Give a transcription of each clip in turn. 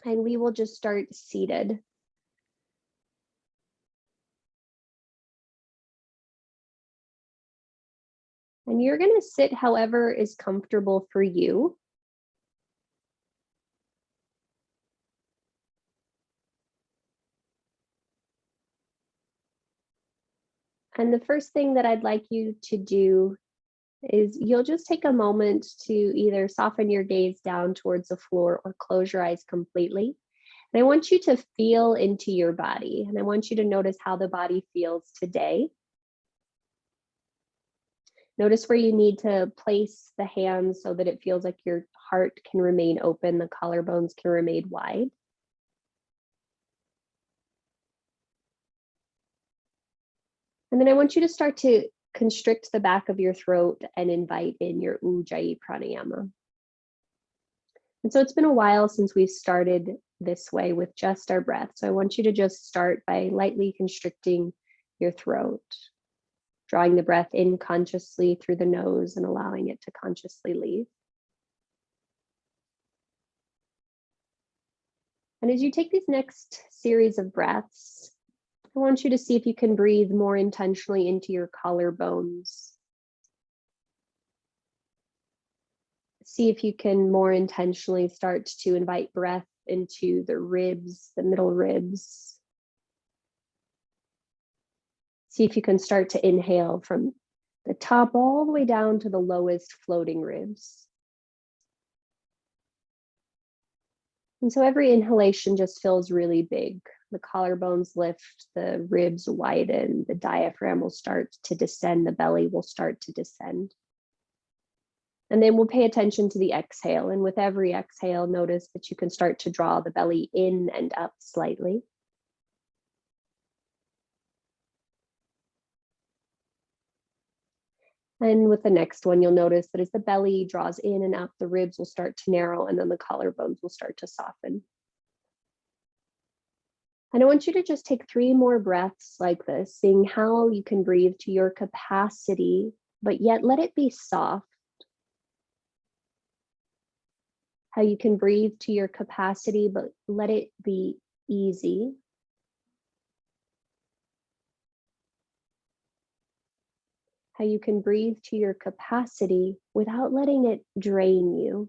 And we will just start seated. And you're going to sit however is comfortable for you. And the first thing that I'd like you to do is you'll just take a moment to either soften your gaze down towards the floor or close your eyes completely. And I want you to feel into your body, and I want you to notice how the body feels today. Notice where you need to place the hands so that it feels like your heart can remain open, the collarbones can remain wide. And then I want you to start to constrict the back of your throat and invite in your Ujjayi pranayama. And so it's been a while since we've started this way with just our breath. So I want you to just start by lightly constricting your throat, drawing the breath in consciously through the nose and allowing it to consciously leave. And as you take these next series of breaths, I want you to see if you can breathe more intentionally into your collarbones. See if you can more intentionally start to invite breath into the ribs, the middle ribs. See if you can start to inhale from the top all the way down to the lowest floating ribs. And so every inhalation just feels really big. The collarbones lift, the ribs widen, the diaphragm will start to descend, the belly will start to descend. And then we'll pay attention to the exhale. And with every exhale, notice that you can start to draw the belly in and up slightly. And with the next one, you'll notice that as the belly draws in and up, the ribs will start to narrow and then the collarbones will start to soften. And I want you to just take 3 more breaths like this, seeing how you can breathe to your capacity, but yet let it be soft. How you can breathe to your capacity, but let it be easy. How you can breathe to your capacity without letting it drain you.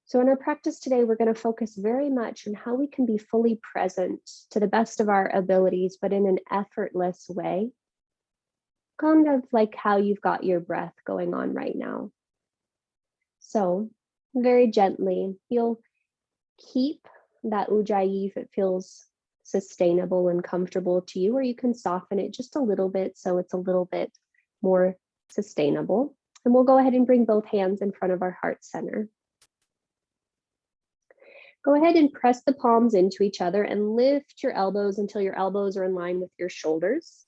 So in our practice today, we're going to focus very much on how we can be fully present to the best of our abilities, but in an effortless way. Kind of like how you've got your breath going on right now. So very gently, you'll keep that Ujjayi if it feels sustainable and comfortable to you, or you can soften it just a little bit so it's a little bit more sustainable. And we'll go ahead and bring both hands in front of our heart center. Go ahead and press the palms into each other and lift your elbows until your elbows are in line with your shoulders.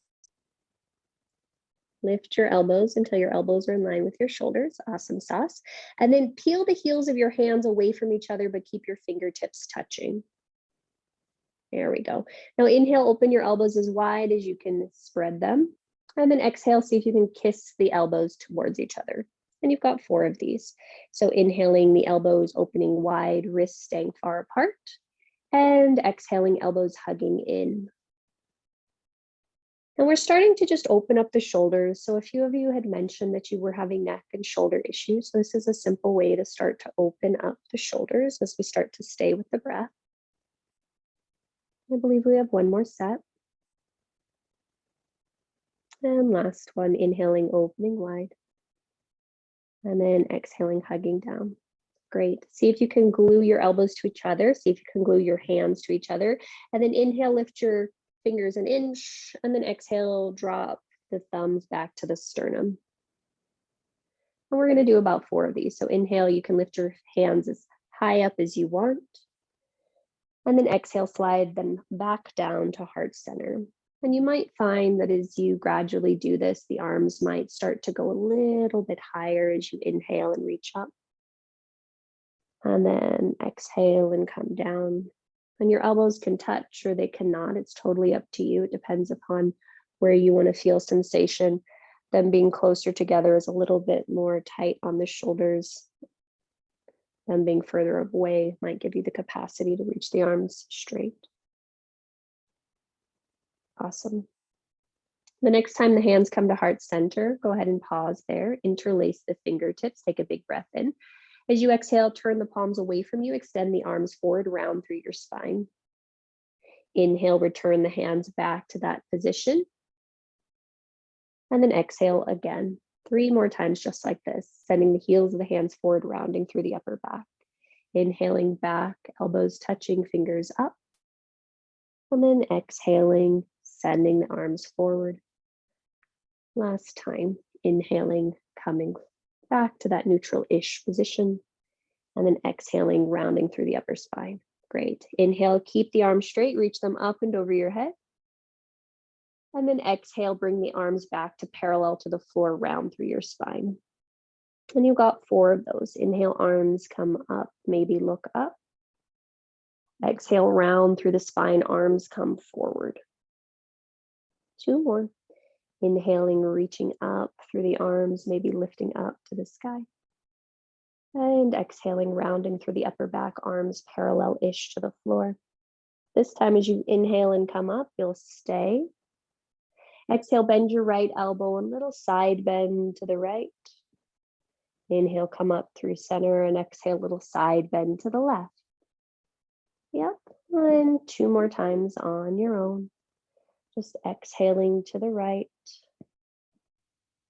Lift your elbows until your elbows are in line with your shoulders. Awesome sauce. And then peel the heels of your hands away from each other, but keep your fingertips touching. There we go. Now inhale, open your elbows as wide as you can spread them. And then exhale, see if you can kiss the elbows towards each other. And you've got 4 of these. So inhaling, the elbows opening wide, wrists staying far apart. And exhaling, elbows hugging in. And we're starting to just open up the shoulders. So a few of you had mentioned that you were having neck and shoulder issues. So this is a simple way to start to open up the shoulders as we start to stay with the breath. I believe we have 1 more set. And last one, inhaling, opening wide. And then exhaling, hugging down. Great. See if you can glue your elbows to each other. See if you can glue your hands to each other. And then inhale, lift your fingers an inch. And then exhale, drop the thumbs back to the sternum. And we're going to do about 4 of these. So inhale, you can lift your hands as high up as you want. And then exhale, slide them back down to heart center. And you might find that as you gradually do this, the arms might start to go a little bit higher as you inhale and reach up. And then exhale and come down. And your elbows can touch or they cannot. It's totally up to you. It depends upon where you want to feel sensation. Them being closer together is a little bit more tight on the shoulders. Them being further away might give you the capacity to reach the arms straight. Awesome. The next time the hands come to heart center, go ahead and pause there. Interlace the fingertips. Take a big breath in. As you exhale, turn the palms away from you. Extend the arms forward, round through your spine. Inhale, return the hands back to that position. And then exhale again. 3 more times just like this, sending the heels of the hands forward, rounding through the upper back. Inhaling back, elbows touching, fingers up. And then exhaling, sending the arms forward. Last time, inhaling, coming back to that neutral-ish position. And then exhaling, rounding through the upper spine. Great. Inhale, keep the arms straight, reach them up and over your head. And then exhale, bring the arms back to parallel to the floor, round through your spine. And you've got 4 of those. Inhale, arms come up, maybe look up. Exhale, round through the spine, arms come forward. 2 more. Inhaling, reaching up through the arms, maybe lifting up to the sky. And exhaling, rounding through the upper back, arms parallel-ish to the floor. This time as you inhale and come up, you'll stay. Exhale, bend your right elbow, a little side bend to the right. Inhale, come up through center, and exhale, little side bend to the left. Yep, and 2 more times on your own. Just exhaling to the right.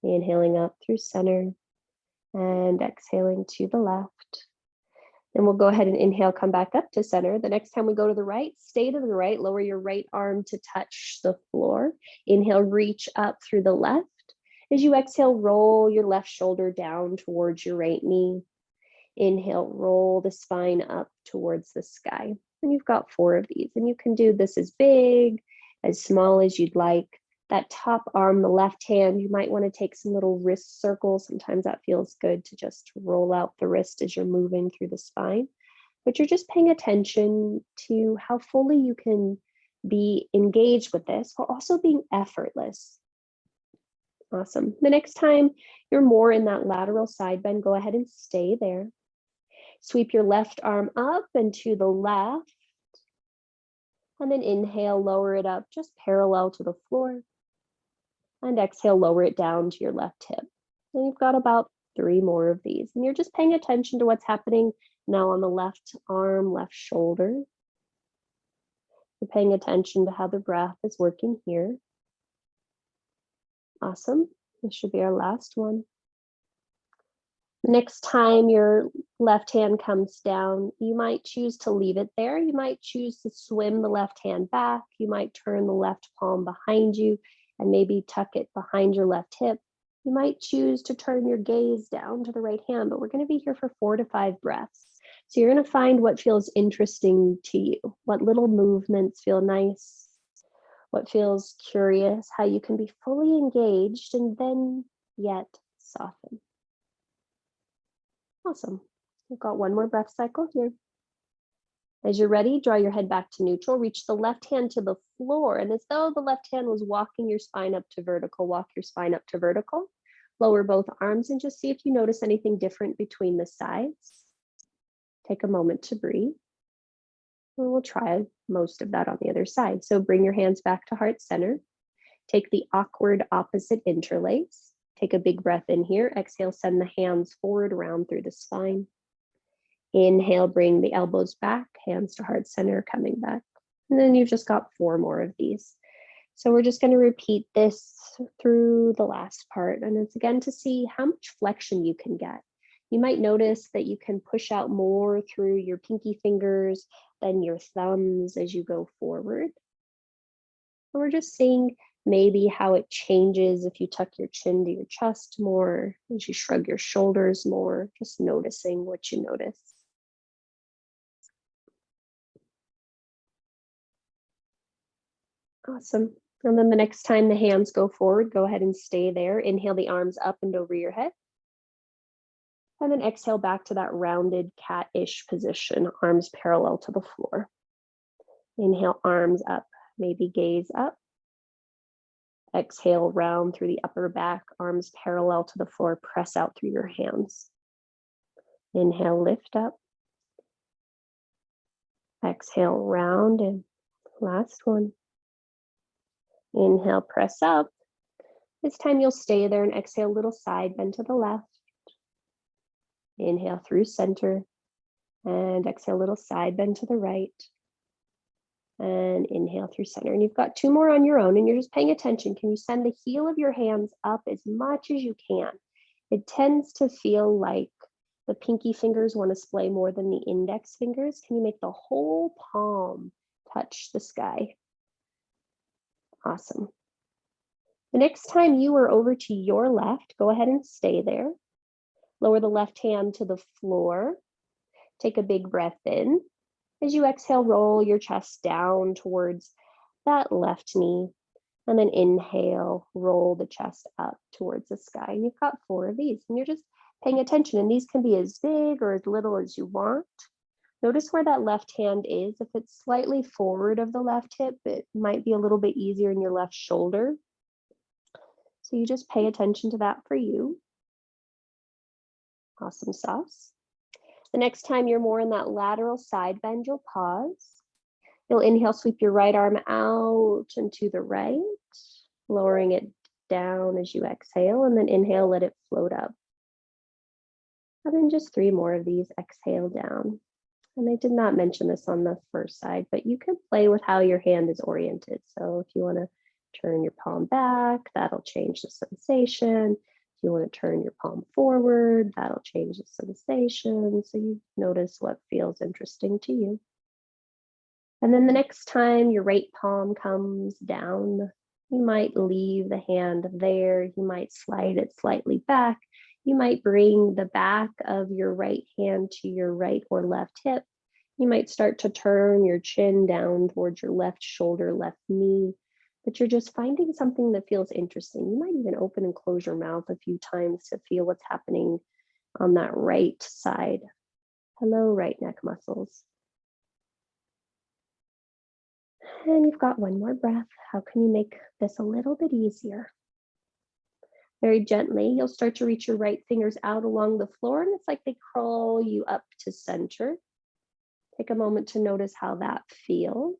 Inhaling up through center, and exhaling to the left. Then we'll go ahead and inhale, come back up to center. The next time we go to the right, stay to the right, lower your right arm to touch the floor. Inhale, reach up through the left. As you exhale, roll your left shoulder down towards your right knee. Inhale, roll the spine up towards the sky. And you've got 4 of these. And you can do this as big, as small as you'd like. That top arm, the left hand, you might want to take some little wrist circles. Sometimes that feels good to just roll out the wrist as you're moving through the spine. But you're just paying attention to how fully you can be engaged with this while also being effortless. Awesome. The next time you're more in that lateral side bend, go ahead and stay there. Sweep your left arm up and to the left. And then inhale, lower it up just parallel to the floor. And exhale, lower it down to your left hip. And you've got about 3 more of these. And you're just paying attention to what's happening now on the left arm, left shoulder. You're paying attention to how the breath is working here. Awesome. This should be our last one. The next time your left hand comes down, you might choose to leave it there. You might choose to swim the left hand back. You might turn the left palm behind you and maybe tuck it behind your left hip. You might choose to turn your gaze down to the right hand, but we're going to be here for 4 to 5 breaths. So you're going to find what feels interesting to you, what little movements feel nice, what feels curious, how you can be fully engaged and then yet soften. Awesome. We've got 1 more breath cycle here. As you're ready, draw your head back to neutral, reach the left hand to the floor, and as though the left hand was walking your spine up to vertical, walk your spine up to vertical. Lower both arms and just see if you notice anything different between the sides. Take a moment to breathe. And we'll try most of that on the other side. So bring your hands back to heart center. Take the awkward opposite interlace. Take a big breath in here. Exhale, send the hands forward, round through the spine. Inhale, bring the elbows back, hands to heart center, coming back. And then you've just got 4 more of these. So we're just going to repeat this through the last part. And it's again to see how much flexion you can get. You might notice that you can push out more through your pinky fingers than your thumbs as you go forward. And we're just seeing maybe how it changes if you tuck your chin to your chest more, as you shrug your shoulders more, just noticing what you notice. Awesome. And then the next time the hands go forward, go ahead and stay there. Inhale the arms up and over your head. And then exhale back to that rounded cat-ish position, arms parallel to the floor. Inhale, arms up, maybe gaze up. Exhale, round through the upper back, arms parallel to the floor, press out through your hands. Inhale, lift up. Exhale, round, and last one. Inhale, press up. This time you'll stay there and exhale, little side bend to the left. Inhale through center and exhale, little side bend to the right. And inhale through center. And you've got 2 more on your own and you're just paying attention. Can you send the heel of your hands up as much as you can? It tends to feel like the pinky fingers want to splay more than the index fingers. Can you make the whole palm touch the sky? Awesome. The next time you are over to your left, go ahead and stay there. Lower the left hand to the floor. Take a big breath in. As you exhale, roll your chest down towards that left knee. And then inhale, roll the chest up towards the sky. And you've got 4 of these. And you're just paying attention. And these can be as big or as little as you want. Notice where that left hand is. If it's slightly forward of the left hip, it might be a little bit easier in your left shoulder. So you just pay attention to that for you. Awesome sauce. The next time you're more in that lateral side bend, you'll pause. You'll inhale, sweep your right arm out and to the right, lowering it down as you exhale, and then inhale, let it float up. And then just 3 more of these, exhale down. And I did not mention this on the first side, but you can play with how your hand is oriented. So if you want to turn your palm back, that'll change the sensation. If you want to turn your palm forward, that'll change the sensation. So you notice what feels interesting to you. And then the next time your right palm comes down, you might leave the hand there. You might slide it slightly back. You might bring the back of your right hand to your right or left hip. You might start to turn your chin down towards your left shoulder, left knee, but you're just finding something that feels interesting. You might even open and close your mouth a few times to feel what's happening on that right side. Hello, right neck muscles. And you've got 1 more breath. How can you make this a little bit easier? Very gently, you'll start to reach your right fingers out along the floor, and it's like they crawl you up to center. Take a moment to notice how that feels.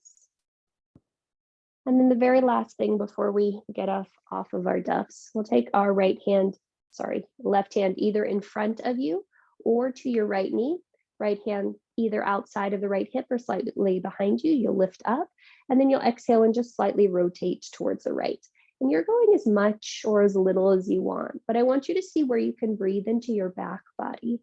And then the very last thing before we get off of our duffs, we'll take our left hand either in front of you or to your right knee. Right hand either outside of the right hip or slightly behind you. You'll lift up, and then you'll exhale and just slightly rotate towards the right. And you're going as much or as little as you want, but I want you to see where you can breathe into your back body,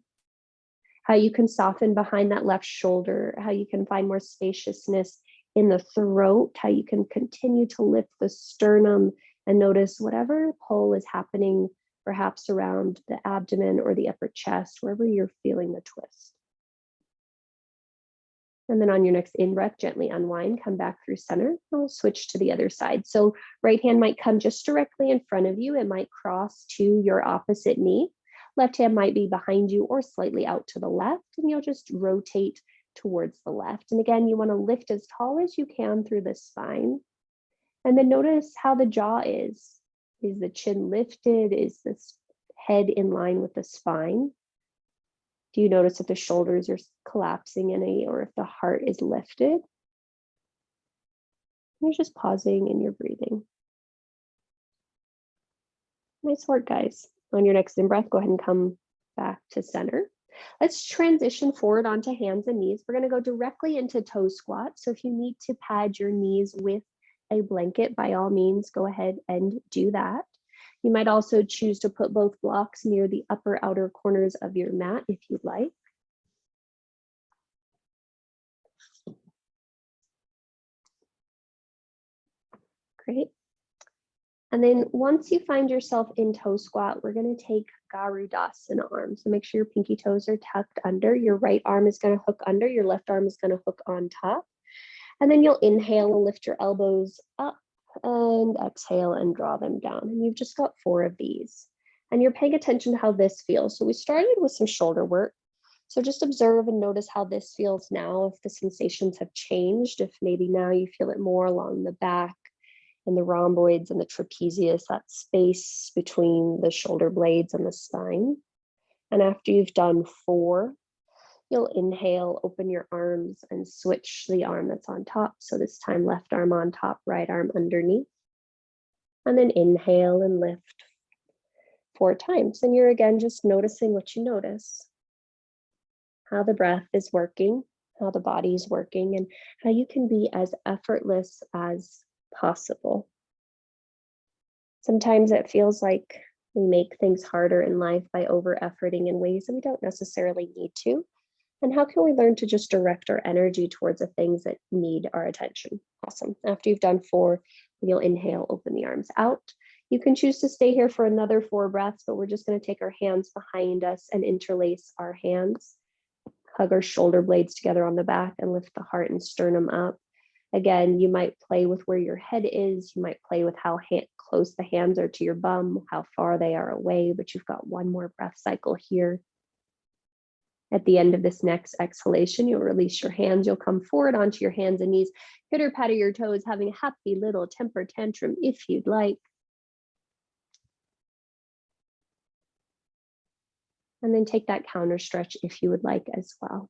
how you can soften behind that left shoulder, how you can find more spaciousness in the throat, how you can continue to lift the sternum and notice whatever pull is happening, perhaps around the abdomen or the upper chest, wherever you're feeling the twist. And then on your next in-breath, gently unwind, come back through center. We'll switch to the other side. So right hand might come just directly in front of you. It might cross to your opposite knee. Left hand might be behind you or slightly out to the left, and you'll just rotate towards the left. And again, you want to lift as tall as you can through the spine. And then notice how the jaw is. Is the chin lifted? Is this head in line with the spine? Do you notice if the shoulders are collapsing any or if the heart is lifted? You're just pausing and you're breathing. Nice work, guys. On your next in-breath, go ahead and come back to center. Let's transition forward onto hands and knees. We're going to go directly into toe squat. So if you need to pad your knees with a blanket, by all means, go ahead and do that. You might also choose to put both blocks near the upper outer corners of your mat if you'd like. Great. And then once you find yourself in toe squat, we're going to take Garudasana arm. So make sure your pinky toes are tucked under. Your right arm is going to hook under. Your left arm is going to hook on top. And then you'll inhale and lift your elbows up and exhale and draw them down. And you've just got 4 of these. And you're paying attention to how this feels. So we started with some shoulder work. So just observe and notice how this feels now, if the sensations have changed, if maybe now you feel it more along the back and the rhomboids and the trapezius, that space between the shoulder blades and the spine. And after you've done 4, You'll inhale, open your arms and switch the arm that's on top. So this time left arm on top, right arm underneath. And then inhale and lift 4 times. And you're again just noticing what you notice. How the breath is working, how the body is working, and how you can be as effortless as possible. Sometimes it feels like we make things harder in life by over-efforting in ways that we don't necessarily need to. And how can we learn to just direct our energy towards the things that need our attention? Awesome. After you've done 4, you'll inhale, open the arms out. You can choose to stay here for another 4 breaths, but we're just going to take our hands behind us and interlace our hands. Hug our shoulder blades together on the back and lift the heart and sternum up. Again, you might play with where your head is. You might play with how close the hands are to your bum, how far they are away, but you've got 1 more breath cycle here. At the end of this next exhalation, you'll release your hands. You'll come forward onto your hands and knees, pitter patter your toes, having a happy little temper tantrum if you'd like. And then take that counter stretch if you would like as well.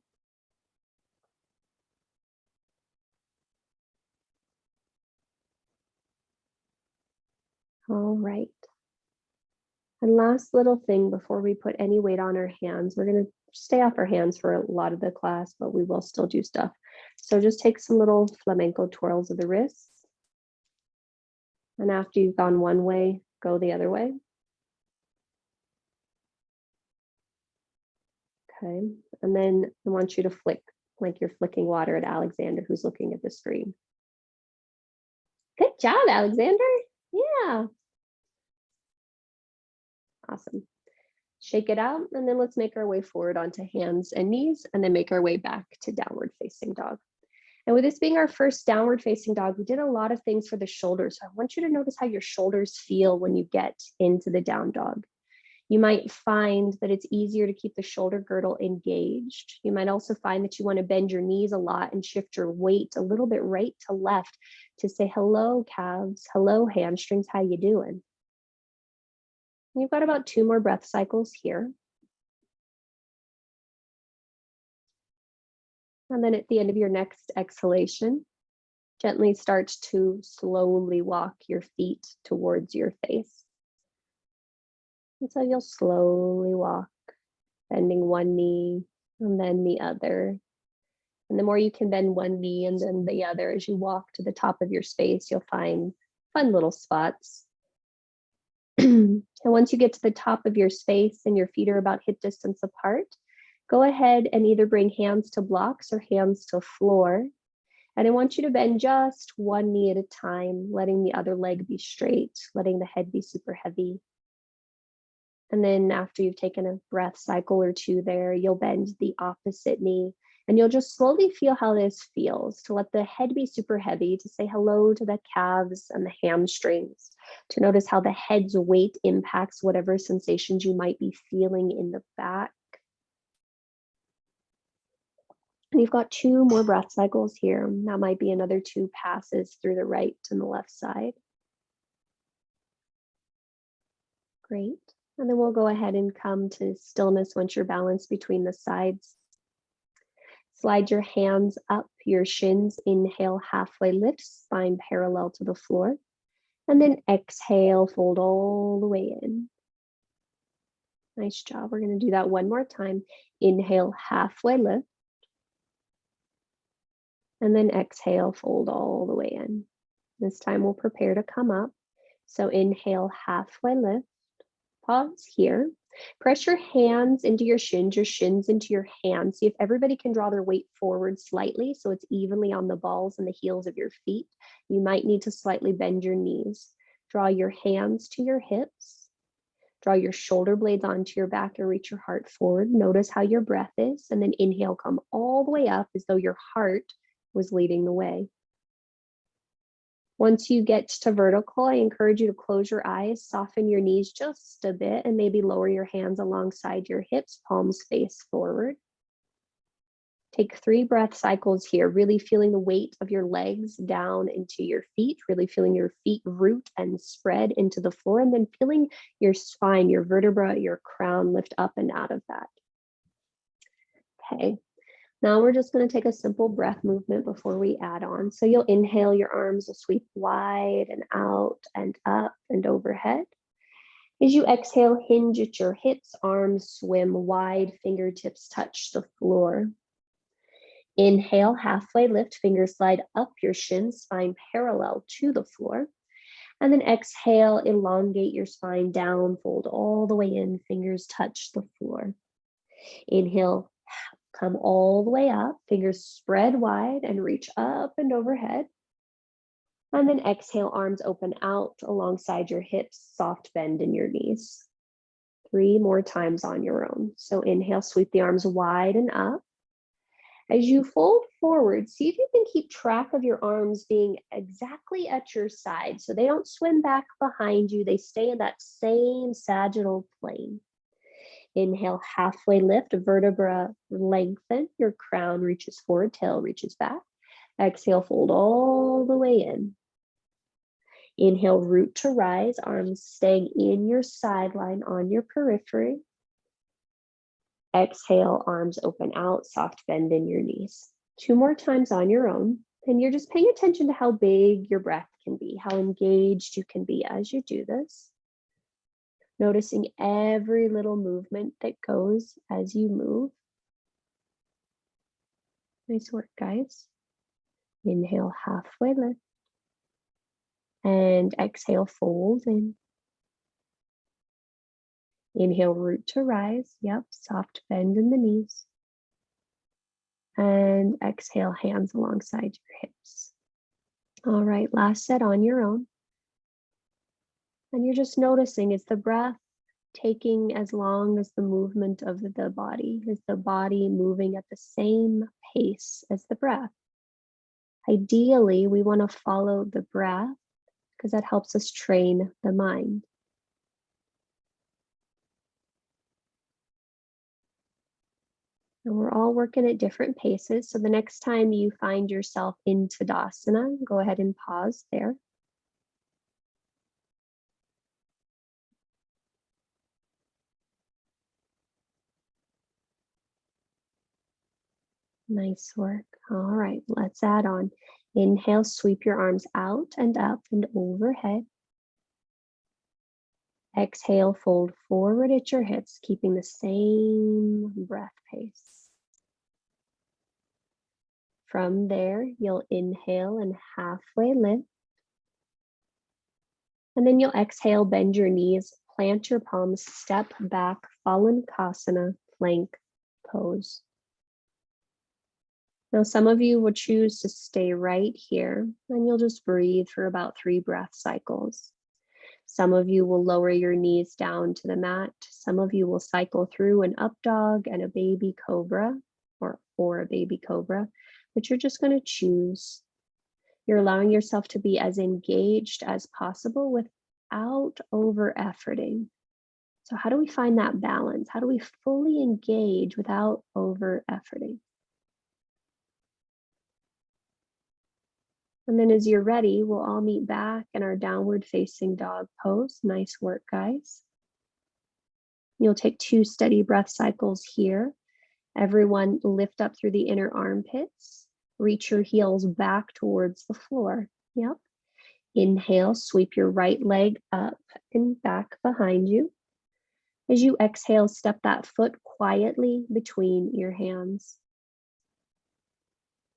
All right. And last little thing before we put any weight on our hands, we're going to stay off our hands for a lot of the class, but we will still do stuff. So just take some little flamenco twirls of the wrists. And after you've gone one way, go the other way. Okay. And then I want you to flick like you're flicking water at Alexander, who's looking at the screen. Good job, Alexander. Yeah. Awesome. Shake it out, and then let's make our way forward onto hands and knees, and then make our way back to downward facing dog. And with this being our first downward facing dog, we did a lot of things for the shoulders. So I want you to notice how your shoulders feel when you get into the down dog. You might find that it's easier to keep the shoulder girdle engaged. You might also find that you want to bend your knees a lot and shift your weight a little bit right to left to say, hello, calves, hello, hamstrings, how you doing? You've got about 2 more breath cycles here. And then at the end of your next exhalation, gently start to slowly walk your feet towards your face. And so you'll slowly walk, bending one knee and then the other. And the more you can bend one knee and then the other as you walk to the top of your space, you'll find fun little spots. And once you get to the top of your space and your feet are about hip distance apart, go ahead and either bring hands to blocks or hands to floor. And I want you to bend just one knee at a time, letting the other leg be straight, letting the head be super heavy. And then after you've taken a breath cycle or 2 there, you'll bend the opposite knee. And you'll just slowly feel how this feels, to let the head be super heavy, to say hello to the calves and the hamstrings, to notice how the head's weight impacts whatever sensations you might be feeling in the back. And you've got 2 more breath cycles here. That might be another 2 passes through the right and the left side. Great. And then we'll go ahead and come to stillness once you're balanced between the sides. Slide your hands up your shins. Inhale, halfway lift, spine parallel to the floor. And then exhale, fold all the way in. Nice job. We're going to do that one more time. Inhale, halfway lift. And then exhale, fold all the way in. This time we'll prepare to come up. So inhale, halfway lift. Pause here. Press your hands into your shins into your hands. See if everybody can draw their weight forward slightly so it's evenly on the balls and the heels of your feet. You might need to slightly bend your knees. Draw your hands to your hips. Draw your shoulder blades onto your back and reach your heart forward. Notice how your breath is, and then inhale, come all the way up as though your heart was leading the way. Once you get to vertical, I encourage you to close your eyes, soften your knees just a bit, and maybe lower your hands alongside your hips, palms face forward. Take 3 breath cycles here, really feeling the weight of your legs down into your feet, really feeling your feet root and spread into the floor, and then feeling your spine, your vertebra, your crown lift up and out of that. Okay, Now we're just going to take a simple breath movement before we add on. So you'll inhale, your arms will sweep wide and out and up and overhead. As you exhale, hinge at your hips, arms swim wide, fingertips touch the floor. Inhale, halfway lift, fingers slide up your shins, spine parallel to the floor. And then exhale, elongate your spine down, fold all the way in, fingers touch the floor. Inhale, come all the way up, fingers spread wide and reach up and overhead. And then exhale, arms open out alongside your hips, soft bend in your knees. 3 more times on your own. So inhale, sweep the arms wide and up. As you fold forward, see if you can keep track of your arms being exactly at your side so they don't swim back behind you. They stay in that same sagittal plane. Inhale, halfway lift, vertebra lengthen, your crown reaches forward, tail reaches back. Exhale, fold all the way in. Inhale, root to rise, arms staying in your sideline on your periphery. Exhale, arms open out, soft bend in your knees. 2 more times on your own. And you're just paying attention to how big your breath can be, how engaged you can be as you do this. Noticing every little movement that goes as you move. Nice work, guys. Inhale, halfway lift. And exhale, fold in. Inhale, root to rise. Yep, soft bend in the knees. And exhale, hands alongside your hips. All right, last set on your own. And you're just noticing, is the breath taking as long as the movement of the body? Is the body moving at the same pace as the breath? Ideally, we want to follow the breath because that helps us train the mind. And we're all working at different paces. So the next time you find yourself in Tadasana, go ahead and pause there. Nice work. All right, let's add on. Inhale, sweep your arms out and up and overhead. Exhale, fold forward at your hips, keeping the same breath pace. From there, you'll inhale and halfway lift. And then you'll exhale, bend your knees, plant your palms, step back, Phalankhasana, plank pose. Now, some of you will choose to stay right here, and you'll just breathe for about 3 breath cycles. Some of you will lower your knees down to the mat. Some of you will cycle through an up dog and a baby cobra, or a baby cobra, but you're just going to choose. You're allowing yourself to be as engaged as possible without over-efforting. So how do we find that balance? How do we fully engage without over-efforting? And then as you're ready, we'll all meet back in our downward facing dog pose. Nice work, guys. You'll take 2 steady breath cycles here. Everyone lift up through the inner armpits. Reach your heels back towards the floor. Yep. Inhale, sweep your right leg up and back behind you. As you exhale, step that foot quietly between your hands.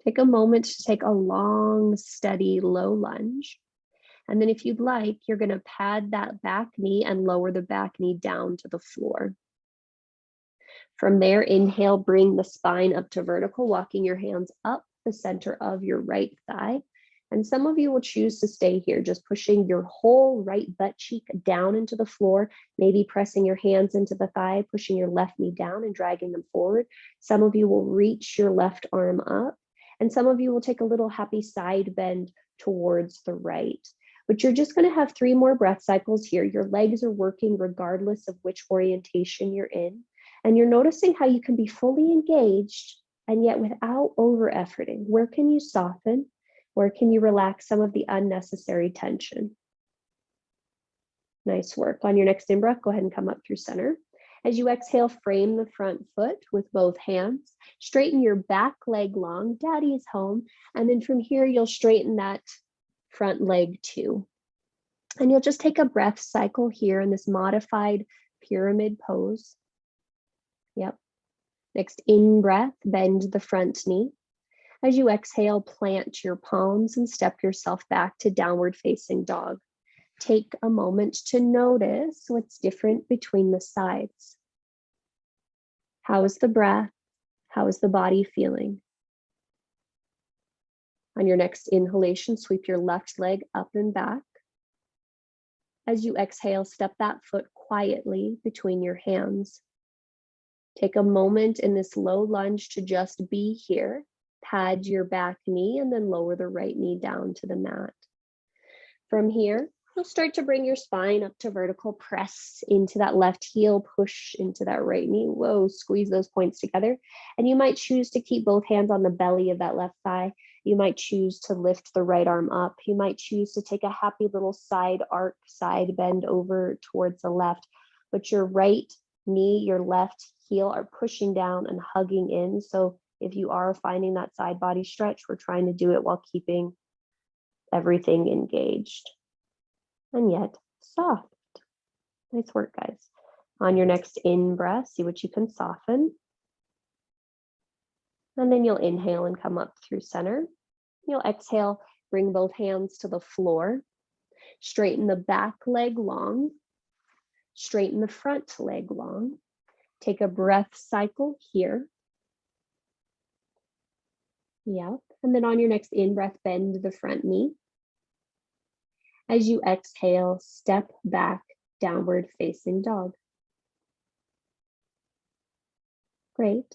Take a moment to take a long, steady, low lunge. And then if you'd like, you're going to pad that back knee and lower the back knee down to the floor. From there, inhale, bring the spine up to vertical, walking your hands up the center of your right thigh. And some of you will choose to stay here, just pushing your whole right butt cheek down into the floor, maybe pressing your hands into the thigh, pushing your left knee down and dragging them forward. Some of you will reach your left arm up. And some of you will take a little happy side bend towards the right. But you're just going to have 3 more breath cycles here. Your legs are working regardless of which orientation you're in. And you're noticing how you can be fully engaged and yet without over-efforting. Where can you soften? Where can you relax some of the unnecessary tension? Nice work. On your next in-breath, go ahead and come up through center. As you exhale, frame the front foot with both hands. Straighten your back leg long, daddy is home. And then from here, you'll straighten that front leg too. And you'll just take a breath cycle here in this modified pyramid pose. Yep. Next in breath, bend the front knee. As you exhale, plant your palms and step yourself back to downward facing dog. Take a moment to notice what's different between the sides. How is the breath? How is the body feeling? On your next inhalation, sweep your left leg up and back. As you exhale, step that foot quietly between your hands. Take a moment in this low lunge to just be here. Pad your back knee and then lower the right knee down to the mat. From here, you'll start to bring your spine up to vertical, press into that left heel, push into that right knee. Whoa, squeeze those points together. And you might choose to keep both hands on the belly of that left thigh. You might choose to lift the right arm up. You might choose to take a happy little side arc, side bend over towards the left. But your right knee, your left heel are pushing down and hugging in. So if you are finding that side body stretch, we're trying to do it while keeping everything engaged. And yet soft. Nice work, guys. On your next in breath, see what you can soften. And then you'll inhale and come up through center. You'll exhale, bring both hands to the floor. Straighten the back leg long. Straighten the front leg long. Take a breath cycle here. Yep. And then on your next in breath, bend the front knee. As you exhale, step back, downward facing dog. Great.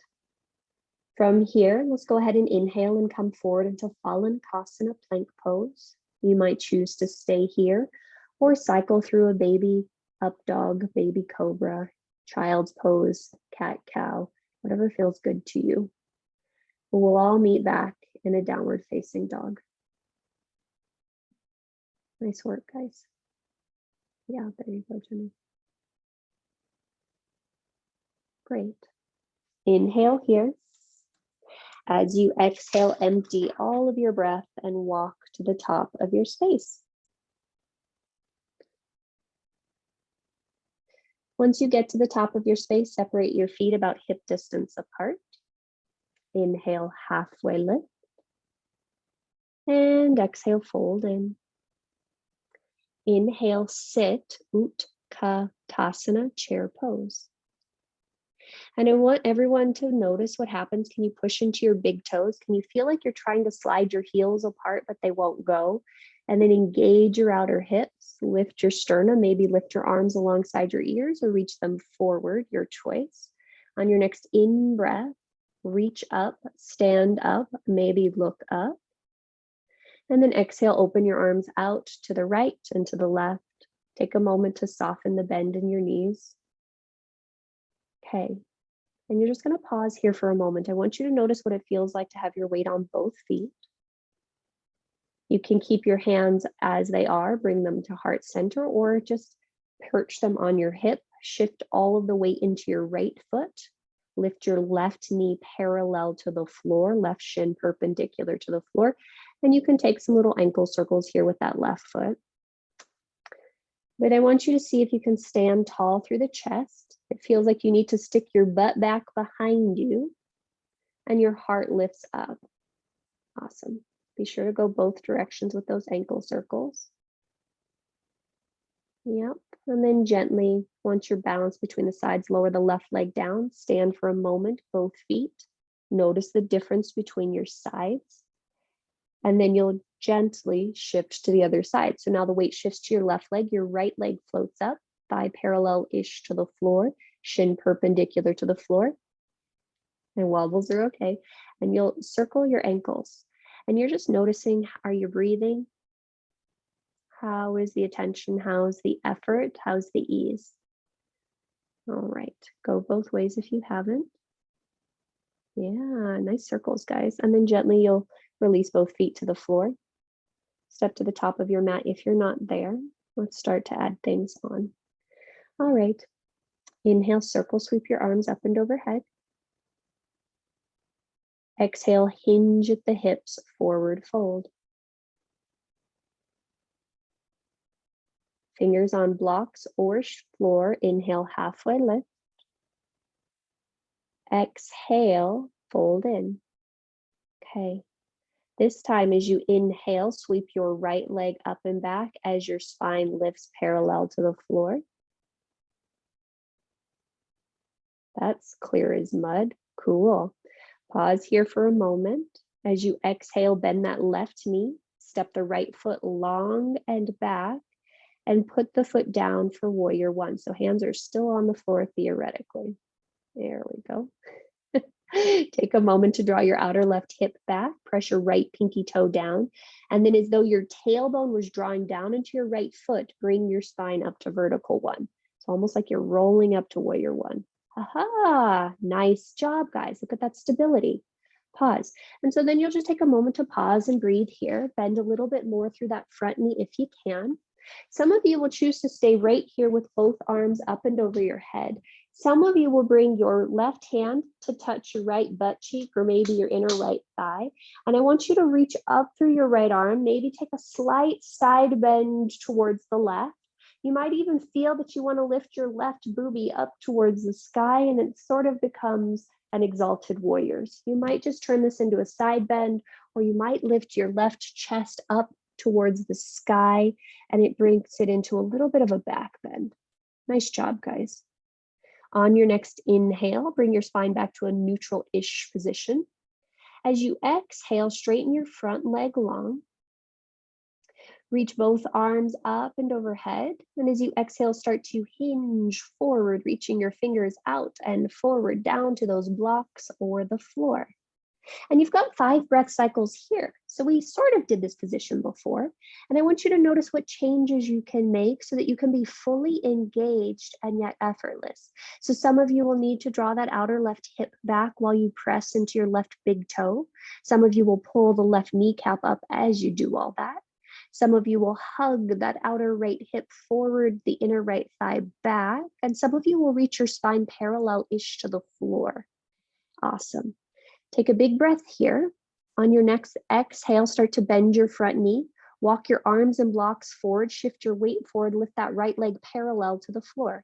From here, let's go ahead and inhale and come forward into Phalankhasana plank pose. You might choose to stay here or cycle through a baby up dog, baby cobra, child's pose, cat cow, whatever feels good to you. We'll all meet back in a downward facing dog. Nice work, guys. Yeah, there you go, Jenny. Great. Inhale here. As you exhale, empty all of your breath and walk to the top of your space. Once you get to the top of your space, separate your feet about hip distance apart. Inhale, halfway lift. And exhale, fold in. Inhale, sit, Utkatasana, chair pose. And I want everyone to notice what happens. Can you push into your big toes? Can you feel like you're trying to slide your heels apart, but they won't go? And then engage your outer hips, lift your sternum, maybe lift your arms alongside your ears or reach them forward, your choice. On your next in breath, reach up, stand up, maybe look up. And then exhale, open your arms out to the right and to the left. Take a moment to soften the bend in your knees. Okay, and you're just going to pause here for a moment. I want you to notice what it feels like to have your weight on both feet. You can keep your hands as they are, bring them to heart center, or just perch them on your hip. Shift all of the weight into your right foot. Lift your left knee parallel to the floor, left shin perpendicular to the floor. And you can take some little ankle circles here with that left foot. But I want you to see if you can stand tall through the chest. It feels like you need to stick your butt back behind you and your heart lifts up. Awesome. Be sure to go both directions with those ankle circles. Yep. And then gently, once you're balanced between the sides, lower the left leg down. Stand for a moment, both feet. Notice the difference between your sides. And then you'll gently shift to the other side. So now the weight shifts to your left leg, your right leg floats up, thigh parallel-ish to the floor, shin perpendicular to the floor. And wobbles are okay. And you'll circle your ankles. And you're just noticing, are you breathing? How is the attention? How's the effort? How's the ease? All right, go both ways if you haven't. Yeah, nice circles, guys. And then gently you'll release both feet to the floor. Step to the top of your mat if you're not there. Let's start to add things on. All right, Inhale, circle sweep your arms up and overhead. Exhale, hinge at the hips, forward fold. Fingers on blocks or floor. Inhale, halfway lift. Exhale, fold in. Okay. This time, as you inhale, sweep your right leg up and back as your spine lifts parallel to the floor. That's clear as mud. Cool. Pause here for a moment. As you exhale, bend that left knee, step the right foot long and back, and put the foot down for warrior one. So hands are still on the floor theoretically. There we go. Take a moment to draw your outer left hip back, press your right pinky toe down, and then as though your tailbone was drawing down into your right foot, bring your spine up to vertical one. It's almost like you're rolling up to warrior one. Aha, nice job, guys. Look at that stability. Pause. And so then you'll just take a moment to pause and breathe here. Bend a little bit more through that front knee if you can. Some of you will choose to stay right here with both arms up and over your head. Some of you will bring your left hand to touch your right butt cheek or maybe your inner right thigh. And I want you to reach up through your right arm, maybe take a slight side bend towards the left. You might even feel that you want to lift your left boobie up towards the sky, and it sort of becomes an exalted warriors. You might just turn this into a side bend, or you might lift your left chest up towards the sky, and it brings it into a little bit of a back bend. Nice job, guys. On your next inhale, bring your spine back to a neutral-ish position. As you exhale, straighten your front leg long. Reach both arms up and overhead. And as you exhale, start to hinge forward, reaching your fingers out and forward down to those blocks or the floor. And you've got 5 breath cycles here. So we sort of did this position before. And I want you to notice what changes you can make so that you can be fully engaged and yet effortless. So some of you will need to draw that outer left hip back while you press into your left big toe. Some of you will pull the left kneecap up as you do all that. Some of you will hug that outer right hip forward, the inner right thigh back. And some of you will reach your spine parallel-ish to the floor. Awesome. Take a big breath here. On your next exhale, start to bend your front knee. Walk your arms and blocks forward. Shift your weight forward. Lift that right leg parallel to the floor.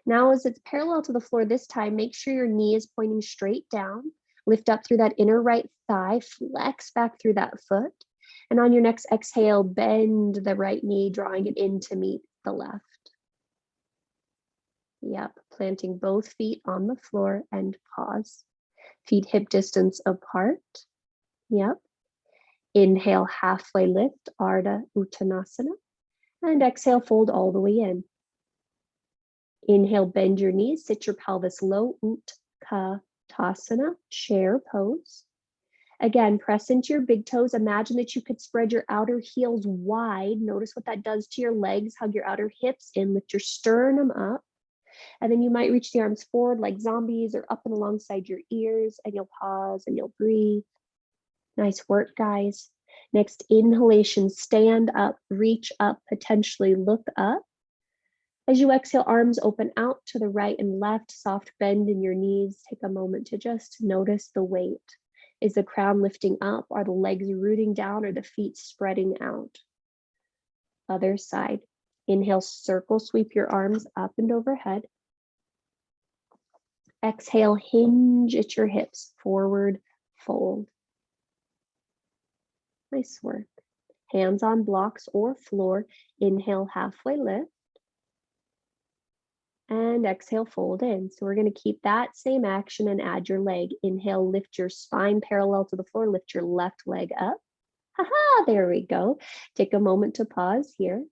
Now, as it's parallel to the floor this time, make sure your knee is pointing straight down. Lift up through that inner right thigh. Flex back through that foot. And on your next exhale, bend the right knee, drawing it in to meet the left. Yep, planting both feet on the floor and pause. Feet hip distance apart. Yep. Inhale, halfway lift, Ardha Uttanasana. And exhale, fold all the way in. Inhale, bend your knees, sit your pelvis low, Utkatasana, chair pose. Again, press into your big toes. Imagine that you could spread your outer heels wide. Notice what that does to your legs. Hug your outer hips in, lift your sternum up. And then you might reach the arms forward like zombies or up and alongside your ears, and you'll pause and you'll breathe. Nice work, guys. Next inhalation, stand up, reach up, potentially look up. As you exhale, arms open out to the right and left, soft bend in your knees. Take a moment to just notice the weight. Is the crown lifting up? Are the legs rooting down? Or the feet spreading out? Other side. Inhale, circle, sweep your arms up and overhead. Exhale, hinge at your hips, forward fold. Nice work. Hands on blocks or floor. Inhale, halfway lift. And exhale, fold in. So we're going to keep that same action and add your leg. Inhale, lift your spine parallel to the floor. Lift your left leg up. Haha, there we go. Take a moment to pause here.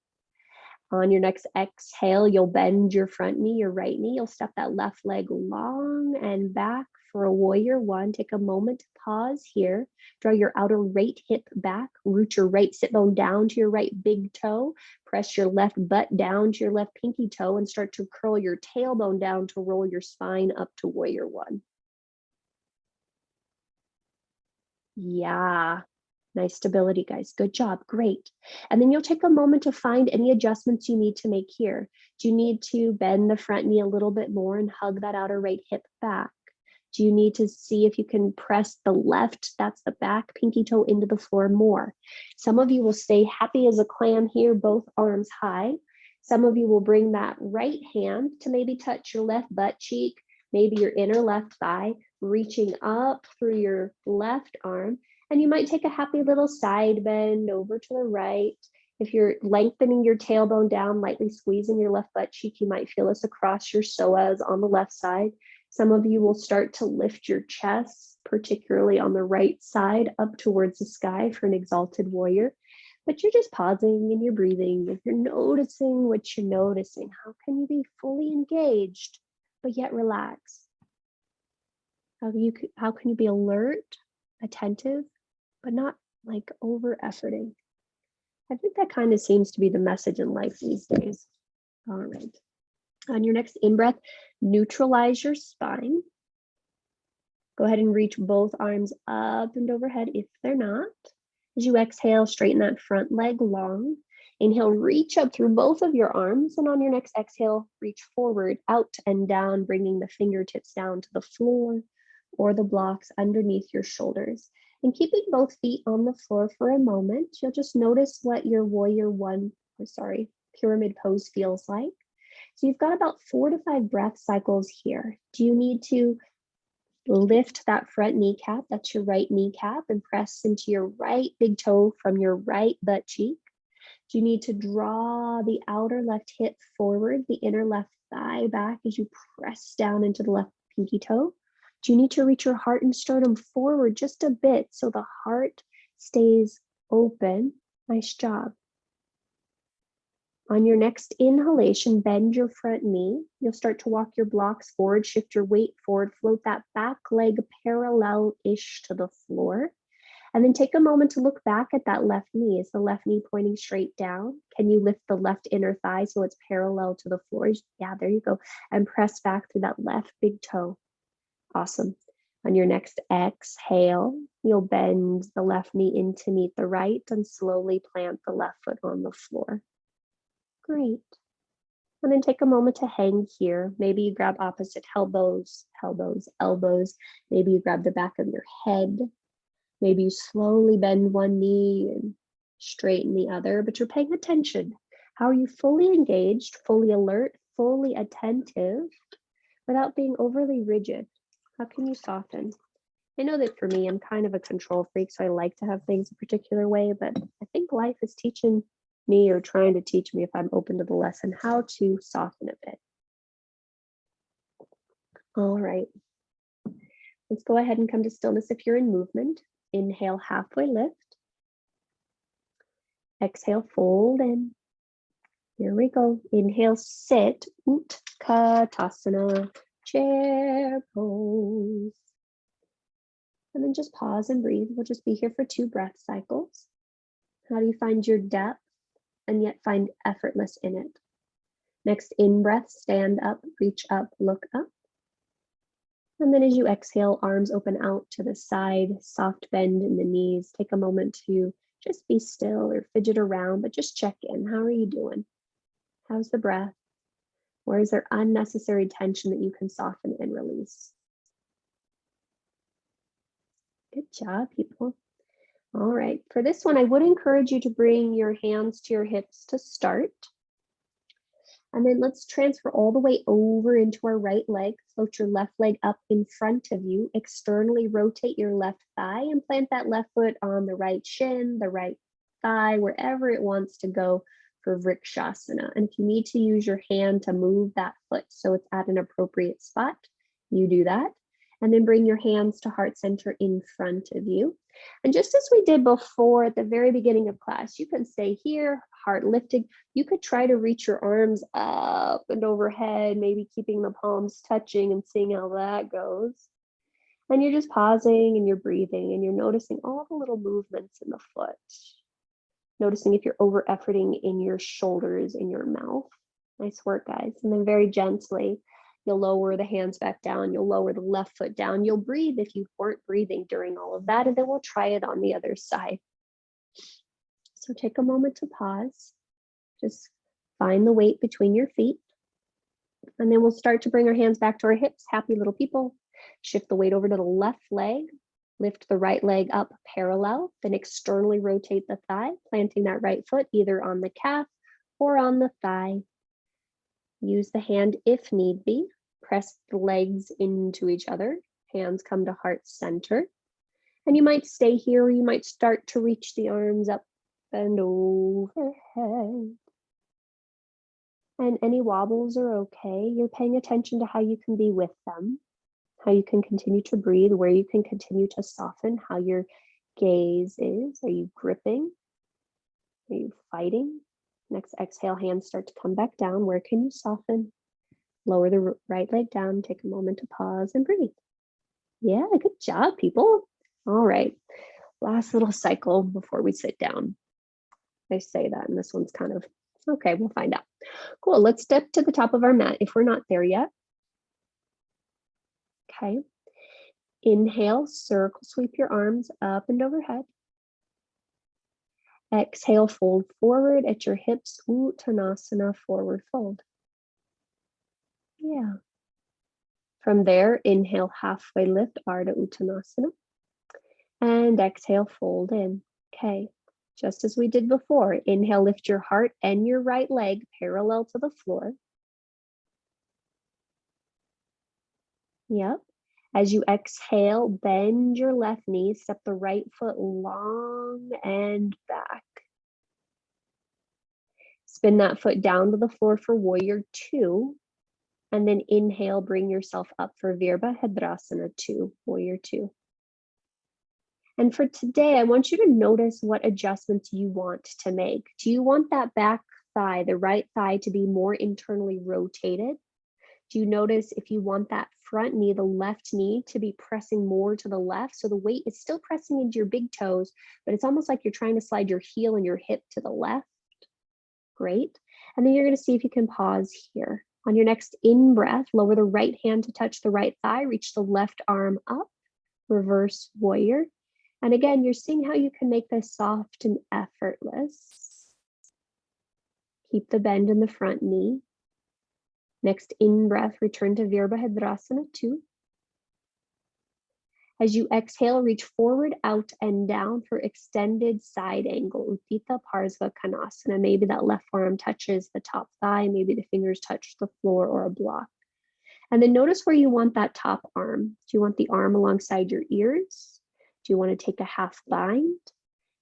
On your next exhale, you'll bend your front knee, your right knee. You'll step that left leg long and back for a warrior one. Take a moment to pause here. Draw your outer right hip back. Root your right sit bone down to your right big toe. Press your left butt down to your left pinky toe and start to curl your tailbone down to roll your spine up to warrior one. Yeah. Nice stability, guys. Good job. Great. And then you'll take a moment to find any adjustments you need to make here. Do you need to bend the front knee a little bit more and hug that outer right hip back? Do you need to see if you can press the left, that's the back pinky toe, into the floor more? Some of you will stay happy as a clam here, both arms high. Some of you will bring that right hand to maybe touch your left butt cheek, maybe your inner left thigh, reaching up through your left arm. And you might take a happy little side bend over to the right. If you're lengthening your tailbone down, lightly squeezing your left butt cheek, you might feel this across your psoas on the left side. Some of you will start to lift your chest, particularly on the right side, up towards the sky for an exalted warrior. But you're just pausing and you're breathing and you're noticing what you're noticing. How can you be fully engaged, but yet relaxed? How can you be alert, attentive, but not like over efforting? I think that kind of seems to be the message in life these days. All right. On your next in-breath, neutralize your spine. Go ahead and reach both arms up and overhead if they're not. As you exhale, straighten that front leg long. Inhale, reach up through both of your arms. And on your next exhale, reach forward, out and down, bringing the fingertips down to the floor or the blocks underneath your shoulders. And keeping both feet on the floor for a moment, you'll just notice what your pyramid pose feels like. So you've got about 4 to 5 breath cycles here. Do you need to lift that front kneecap, that's your right kneecap, and press into your right big toe from your right butt cheek? Do you need to draw the outer left hip forward, the inner left thigh back as you press down into the left pinky toe? Do you need to reach your heart and sternum forward just a bit so the heart stays open? Nice job. On your next inhalation, bend your front knee. You'll start to walk your blocks forward, shift your weight forward, float that back leg parallel-ish to the floor. And then take a moment to look back at that left knee. Is the left knee pointing straight down? Can you lift the left inner thigh so it's parallel to the floor? Yeah, there you go. And press back through that left big toe. Awesome. On your next exhale, you'll bend the left knee in to meet the right and slowly plant the left foot on the floor. Great. And then take a moment to hang here. Maybe you grab opposite elbows. Maybe you grab the back of your head. Maybe you slowly bend one knee and straighten the other, but you're paying attention. How are you fully engaged, fully alert, fully attentive without being overly rigid? How can you soften? I know that for me, I'm kind of a control freak, so I like to have things a particular way, but I think life is teaching me or trying to teach me, if I'm open to the lesson, how to soften a bit. All right. Let's go ahead and come to stillness if you're in movement. Inhale, halfway lift. Exhale, fold in. Here we go. Inhale, sit, Utkatasana, chair pose. And then just pause and breathe. We'll just be here for 2 breath cycles. How do you find your depth and yet find effortless in it? Next in-breath, stand up, reach up, look up. And then as you exhale, arms open out to the side, soft bend in the knees. Take a moment to just be still or fidget around, but just check in. How are you doing? How's the breath? Or is there unnecessary tension that you can soften and release? Good job, people. All right, for this one, I would encourage you to bring your hands to your hips to start. And then let's transfer all the way over into our right leg. Float your left leg up in front of you. Externally rotate your left thigh and plant that left foot on the right shin, the right thigh, wherever it wants to go for Vrikshasana. And if you need to use your hand to move that foot so it's at an appropriate spot, you do that. And then bring your hands to heart center in front of you. And just as we did before at the very beginning of class, you can stay here, heart lifted. You could try to reach your arms up and overhead, maybe keeping the palms touching and seeing how that goes. And you're just pausing and you're breathing and you're noticing all the little movements in the foot. Noticing if you're over efforting in your shoulders, in your mouth. Nice work, guys. And then very gently, you'll lower the hands back down. You'll lower the left foot down. You'll breathe if you weren't breathing during all of that. And then we'll try it on the other side. So take a moment to pause. Just find the weight between your feet. And then we'll start to bring our hands back to our hips. Happy little people. Shift the weight over to the left leg. Lift the right leg up parallel. Then externally rotate the thigh, planting that right foot either on the calf or on the thigh. Use the hand if need be. Press the legs into each other. Hands come to heart center. And you might stay here, or you might start to reach the arms up and overhead. And any wobbles are okay. You're paying attention to how you can be with them, how you can continue to breathe, where you can continue to soften, how your gaze is. Are you gripping? Are you fighting? Next exhale, hands start to come back down. Where can you soften? Lower the right leg down. Take a moment to pause and breathe. Yeah, good job, people. All right, last little cycle before we sit down. I say that, and this one's kind of, okay, we'll find out. Cool, let's step to the top of our mat if we're not there yet. Okay, inhale, circle, sweep your arms up and overhead. Exhale, fold forward at your hips, Uttanasana, forward fold. Yeah. From there, inhale, halfway lift, Ardha Uttanasana. And exhale, fold in. Okay, just as we did before, inhale, lift your heart and your right leg parallel to the floor. Yep. As you exhale, bend your left knee, step the right foot long and back. Spin that foot down to the floor for warrior 2. And then inhale, bring yourself up for Virabhadrasana 2, warrior 2. And for today, I want you to notice what adjustments you want to make. Do you want that back thigh, the right thigh, to be more internally rotated? Do you notice if you want that front knee, the left knee, to be pressing more to the left? So the weight is still pressing into your big toes, but it's almost like you're trying to slide your heel and your hip to the left. Great. And then you're going to see if you can pause here. On your next in-breath, lower the right hand to touch the right thigh, reach the left arm up, reverse warrior. And again, you're seeing how you can make this soft and effortless. Keep the bend in the front knee. Next in-breath, return to Virabhadrasana 2. As you exhale, reach forward, out, and down for extended side angle, Utthita Parsva Konasana. Maybe that left forearm touches the top thigh, maybe the fingers touch the floor or a block. And then notice where you want that top arm. Do you want the arm alongside your ears? Do you want to take a half bind?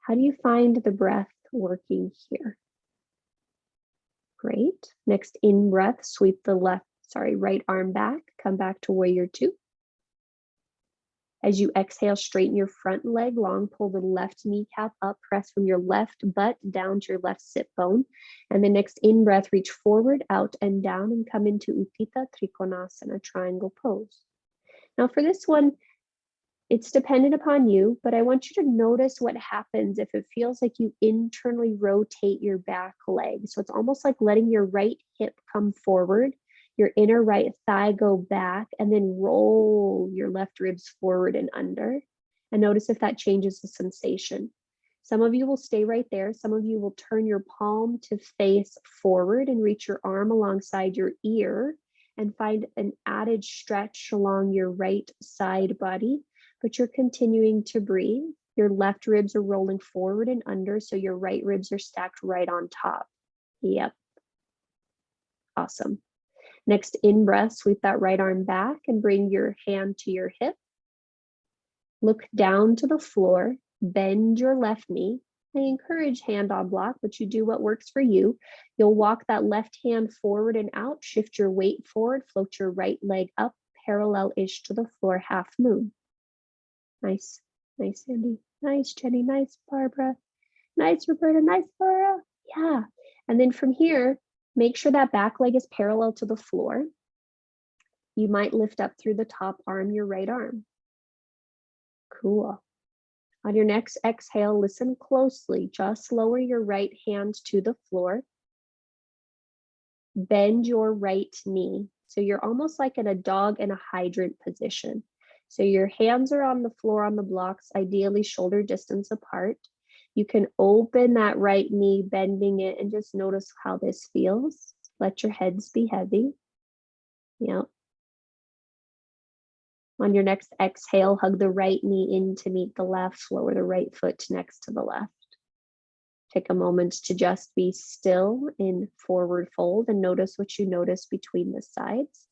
How do you find the breath working here? Great. Next in breath, sweep the right arm back, come back to warrior 2. As you exhale, straighten your front leg long, pull the left kneecap up, press from your left butt down to your left sit bone. And the next in breath, reach forward, out, and down, and come into Utthita Trikonasana, triangle pose. Now for this one, it's dependent upon you, but I want you to notice what happens if it feels like you internally rotate your back leg. So it's almost like letting your right hip come forward, your inner right thigh go back, and then roll your left ribs forward and under. And notice if that changes the sensation. Some of you will stay right there. Some of you will turn your palm to face forward and reach your arm alongside your ear and find an added stretch along your right side body. But you're continuing to breathe. Your left ribs are rolling forward and under, so your right ribs are stacked right on top. Yep. Awesome. Next in breath, sweep that right arm back and bring your hand to your hip. Look down to the floor, bend your left knee. I encourage hand on block, but you do what works for you. You'll walk that left hand forward and out, shift your weight forward, float your right leg up, parallel-ish to the floor, half moon. Nice, nice, Sandy. Nice, Jenny. Nice, Barbara. Nice, Roberta. Nice, Laura. Yeah. And then from here, make sure that back leg is parallel to the floor. You might lift up through the top arm, your right arm. Cool. On your next exhale, listen closely. Just lower your right hand to the floor. Bend your right knee. So you're almost like in a dog and a hydrant position. So your hands are on the floor on the blocks, ideally shoulder distance apart. You can open that right knee, bending it, and just notice how this feels. Let your heads be heavy. Yep. On your next exhale, hug the right knee in to meet the left, lower the right foot next to the left. Take a moment to just be still in forward fold and notice what you notice between the sides.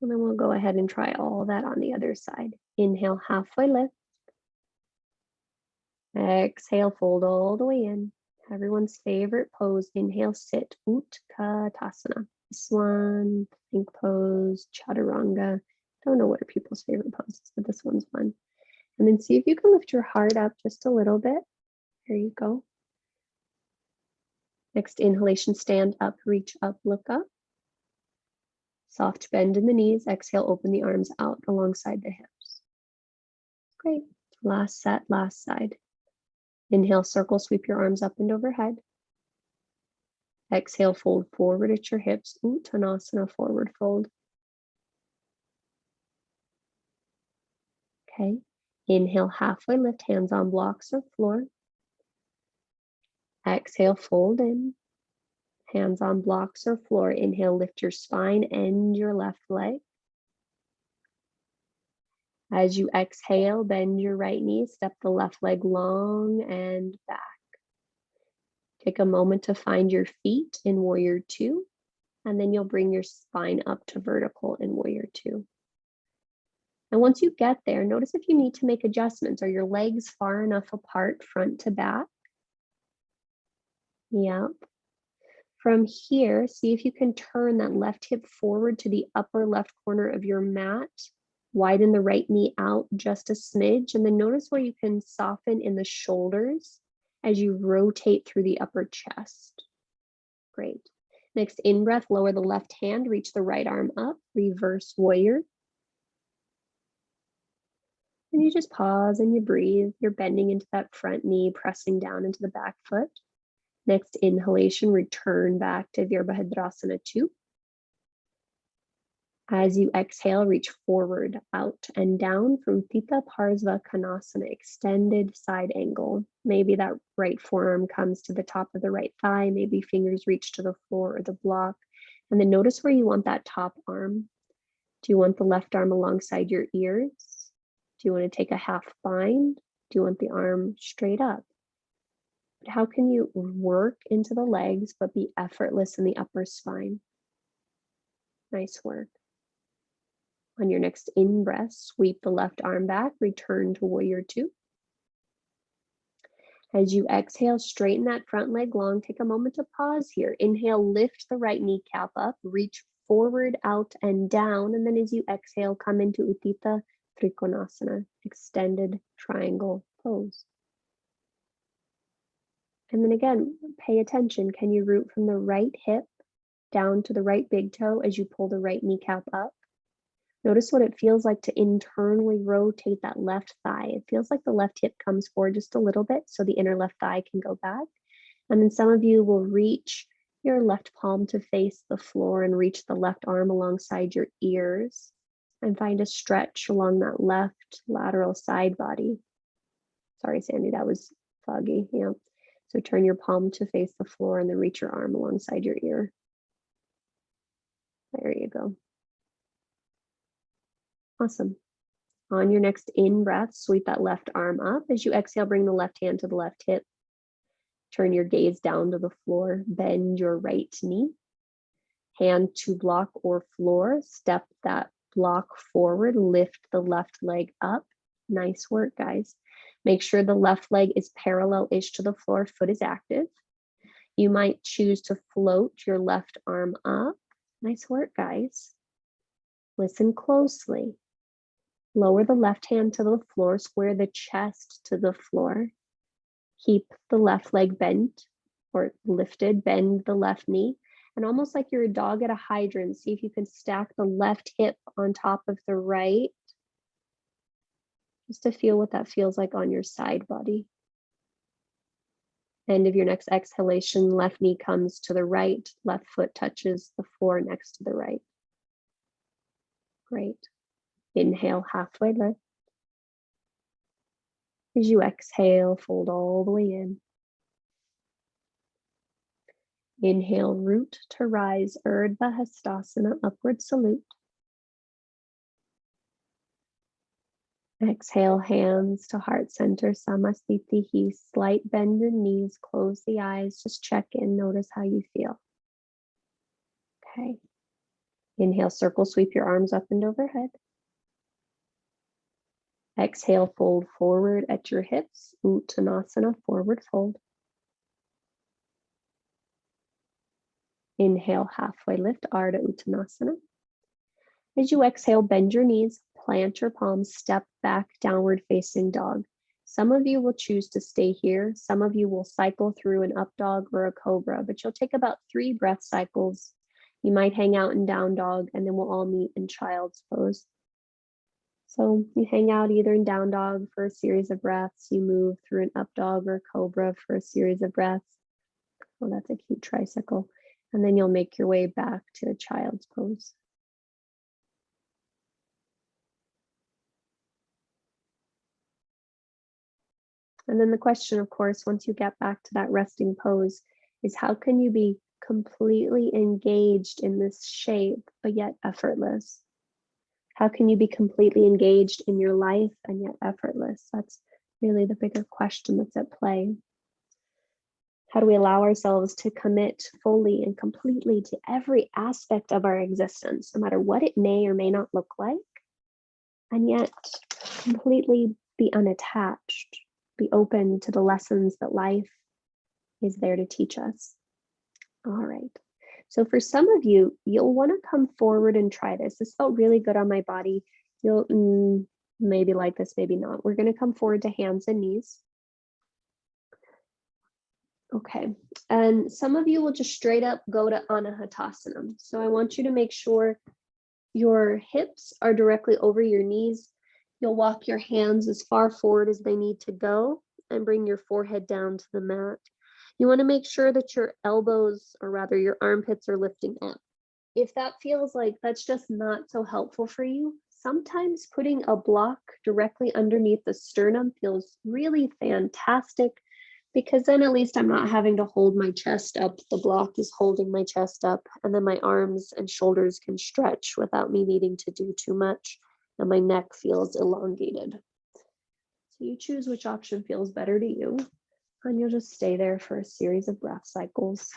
And then we'll go ahead and try all that on the other side. Inhale, halfway lift. Exhale, fold all the way in. Everyone's favorite pose. Inhale, sit, Utkatasana. Swan, plank pose, chaturanga. Don't know what are people's favorite poses, but this one's fun. And then see if you can lift your heart up just a little bit. There you go. Next inhalation, stand up, reach up, look up. Soft bend in the knees. Exhale, open the arms out alongside the hips. Great. Last set, last side. Inhale, circle, sweep your arms up and overhead. Exhale, fold forward at your hips. Uttanasana, forward fold. Okay. Inhale, halfway lift, hands on blocks or floor. Exhale, fold in. Hands on blocks or floor. Inhale, lift your spine and your left leg. As you exhale, bend your right knee, step the left leg long and back. Take a moment to find your feet in warrior two, and then you'll bring your spine up to vertical in warrior two. And once you get there, notice if you need to make adjustments. Are your legs far enough apart, front to back? Yep. From here, see if you can turn that left hip forward to the upper left corner of your mat. Widen the right knee out just a smidge, and then notice where you can soften in the shoulders as you rotate through the upper chest. Great. Next, in breath, lower the left hand, reach the right arm up, reverse warrior. And you just pause and you breathe. You're bending into that front knee, pressing down into the back foot. Next inhalation, return back to Virabhadrasana 2. As you exhale, reach forward, out and down from Thita Parsva Konasana, extended side angle. Maybe that right forearm comes to the top of the right thigh, maybe fingers reach to the floor or the block. And then notice where you want that top arm. Do you want the left arm alongside your ears? Do you want to take a half bind? Do you want the arm straight up? But how can you work into the legs but be effortless in the upper spine? Nice work. On your next in-breath, sweep the left arm back, return to warrior two. As you exhale, straighten that front leg long. Take a moment to pause here. Inhale, lift the right kneecap up, reach forward, out, and down. And then as you exhale, come into Utthita Trikonasana, extended triangle pose. And then again, pay attention. Can you root from the right hip down to the right big toe as you pull the right kneecap up? Notice what it feels like to internally rotate that left thigh. It feels like the left hip comes forward just a little bit so the inner left thigh can go back. And then some of you will reach your left palm to face the floor and reach the left arm alongside your ears and find a stretch along that left lateral side body. Sorry, Sandy, that was foggy. Yeah. So turn your palm to face the floor and then reach your arm alongside your ear. There you go. Awesome. On your next in-breath, sweep that left arm up. As you exhale, bring the left hand to the left hip. Turn your gaze down to the floor. Bend your right knee. Hand to block or floor. Step that block forward. Lift the left leg up. Nice work, guys. Make sure the left leg is parallel-ish to the floor. Foot is active. You might choose to float your left arm up. Nice work, guys. Listen closely. Lower the left hand to the floor, square the chest to the floor. Keep the left leg bent or lifted, bend the left knee. And almost like you're a dog at a hydrant, see if you can stack the left hip on top of the right. Just to feel what that feels like on your side body. End of your next exhalation, left knee comes to the right, left foot touches the floor next to the right. Great. Inhale, halfway lift. As you exhale, fold all the way in. Inhale, root to rise, Urdhva Hastasana, upward salute. Exhale, hands to heart center, Samasthiti, slight bend in knees, close the eyes, just check in, notice how you feel. Okay. Inhale, circle, sweep your arms up and overhead. Exhale, fold forward at your hips, Uttanasana, forward fold. Inhale, halfway lift, Ardha Uttanasana. As you exhale, bend your knees, plant your palms, step back, downward facing dog. Some of you will choose to stay here. Some of you will cycle through an up dog or a cobra, but you'll take about 3 breath cycles. You might hang out in down dog, and then we'll all meet in child's pose. So you hang out either in down dog for a series of breaths, you move through an up dog or cobra for a series of breaths. Oh, that's a cute tricycle. And then you'll make your way back to child's pose. And then the question, of course, once you get back to that resting pose, is how can you be completely engaged in this shape, but yet effortless? How can you be completely engaged in your life and yet effortless? That's really the bigger question that's at play. How do we allow ourselves to commit fully and completely to every aspect of our existence, no matter what it may or may not look like, and yet completely be unattached, be open to the lessons that life is there to teach us? All right. So for some of you, you'll want to come forward and try this. This felt really good on my body. You'll maybe like this, maybe not. We're going to come forward to hands and knees. Okay. And some of you will just straight up go to Anahatasana. So I want you to make sure your hips are directly over your knees. You'll walk your hands as far forward as they need to go and bring your forehead down to the mat. You want to make sure that your elbows, or rather your armpits, are lifting up. If that feels like that's just not so helpful for you, sometimes putting a block directly underneath the sternum feels really fantastic, because then at least I'm not having to hold my chest up. The block is holding my chest up, and then my arms and shoulders can stretch without me needing to do too much, and my neck feels elongated. So you choose which option feels better to you. And you'll just stay there for a series of breath cycles.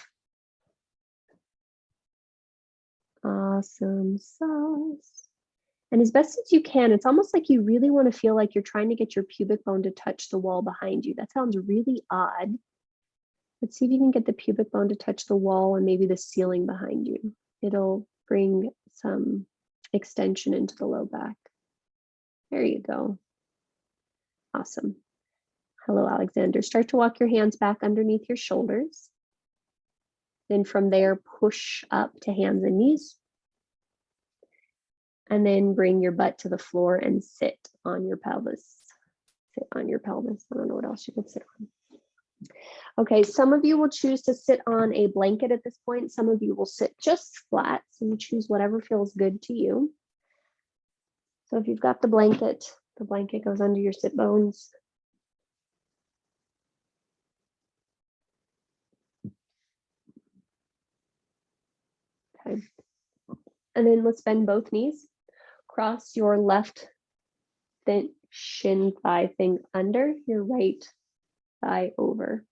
Awesome sauce. And as best as you can, it's almost like you really want to feel like you're trying to get your pubic bone to touch the wall behind you. That sounds really odd. Let's see if you can get the pubic bone to touch the wall and maybe the ceiling behind you. It'll bring some extension into the low back. There you go. Awesome. Hello, Alexander. Start to walk your hands back underneath your shoulders. Then from there, push up to hands and knees. And then bring your butt to the floor and sit on your pelvis. Sit on your pelvis. I don't know what else you could sit on. Okay, some of you will choose to sit on a blanket at this point. Some of you will sit just flat. So you choose whatever feels good to you. So if you've got the blanket goes under your sit bones. Okay. And then let's bend both knees. Cross your left shin thigh thing under, your right thigh over.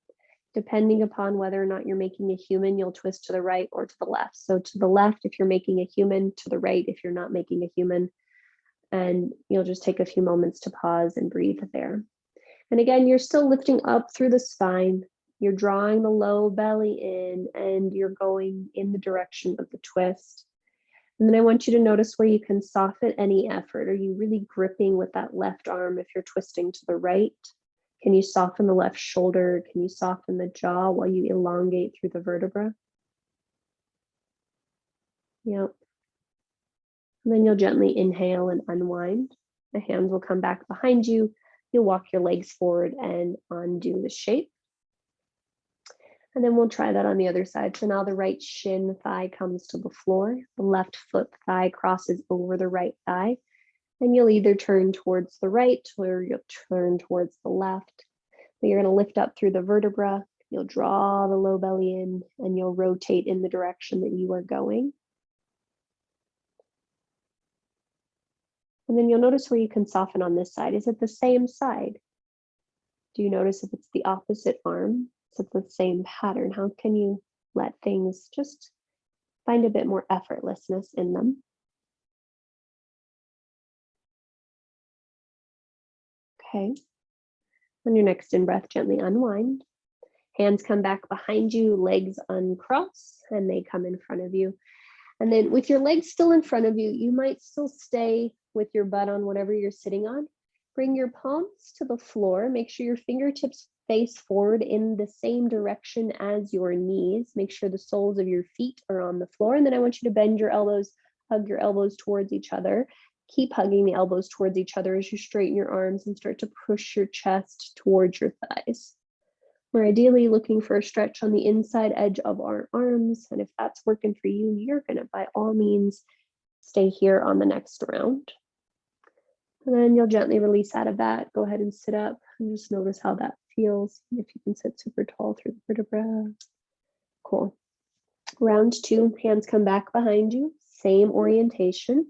Depending upon whether or not you're making a human, you'll twist to the right or to the left. So to the left if you're making a human, to the right if you're not making a human. And you'll just take a few moments to pause and breathe there. And again, you're still lifting up through the spine. You're drawing the low belly in, and you're going in the direction of the twist. And then I want you to notice where you can soften any effort. Are you really gripping with that left arm if you're twisting to the right? Can you soften the left shoulder? Can you soften the jaw while you elongate through the vertebra? Yep. And then you'll gently inhale and unwind. The hands will come back behind you. You'll walk your legs forward and undo the shape. And then we'll try that on the other side. So now the right shin thigh comes to the floor. The left foot thigh crosses over the right thigh. And you'll either turn towards the right or you'll turn towards the left. But you're going to lift up through the vertebra. You'll draw the low belly in and you'll rotate in the direction that you are going. And then you'll notice where you can soften on this side. Is it the same side? Do you notice if it's the opposite arm? Is it the same pattern? How can you let things just find a bit more effortlessness in them? Okay. On your next in-breath, gently unwind. Hands come back behind you, legs uncross, and they come in front of you. And then with your legs still in front of you, you might still stay with your butt on whatever you're sitting on. Bring your palms to the floor. Make sure your fingertips face forward in the same direction as your knees. Make sure the soles of your feet are on the floor. And then I want you to bend your elbows, hug your elbows towards each other. Keep hugging the elbows towards each other as you straighten your arms and start to push your chest towards your thighs. We're ideally looking for a stretch on the inside edge of our arms. And if that's working for you, you're going to, by all means, stay here on the next round. And then you'll gently release out of that. Go ahead and sit up and just notice how that feels. If you can sit super tall through the vertebra. Cool. Round 2, hands come back behind you. Same orientation.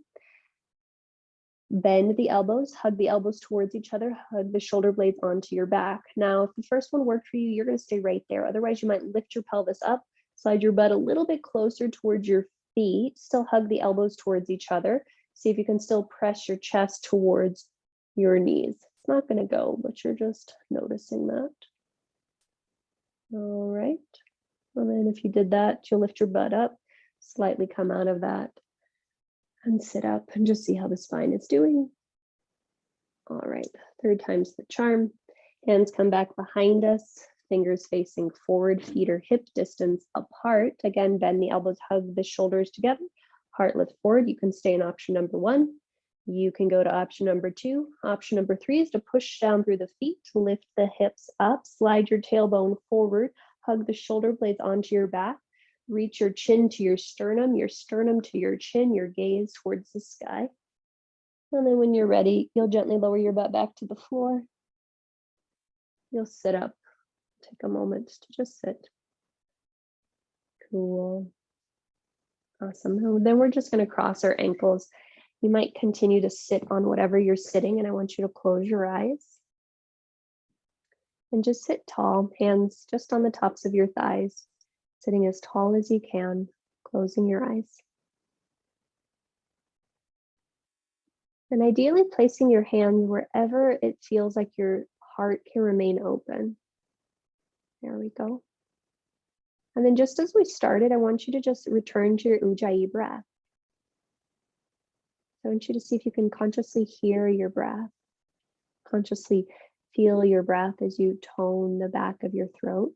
Bend the elbows, hug the elbows towards each other, hug the shoulder blades onto your back. Now, if the first one worked for you, you're going to stay right there. Otherwise, you might lift your pelvis up, slide your butt a little bit closer towards your feet, still hug the elbows towards each other. See if you can still press your chest towards your knees. It's not going to go, but you're just noticing that. All right. And then if you did that, you'll lift your butt up, slightly come out of that, and sit up and just see how the spine is doing. All right, 3rd time's the charm. Hands come back behind us, fingers facing forward, feet are hip distance apart. Again, bend the elbows, hug the shoulders together, heart lift forward. You can stay in option number 1. You can go to option number 2. Option number 3 is to push down through the feet, lift the hips up, slide your tailbone forward, hug the shoulder blades onto your back. Reach your chin to your sternum to your chin, your gaze towards the sky. And then when you're ready, you'll gently lower your butt back to the floor. You'll sit up. Take a moment to just sit. Cool. Awesome. Then we're just going to cross our ankles. You might continue to sit on whatever you're sitting, and I want you to close your eyes. And just sit tall, hands just on the tops of your thighs. Sitting as tall as you can, closing your eyes. And ideally placing your hand wherever it feels like your heart can remain open. There we go. And then just as we started, I want you to just return to your Ujjayi breath. I want you to see if you can consciously hear your breath, consciously feel your breath as you tone the back of your throat.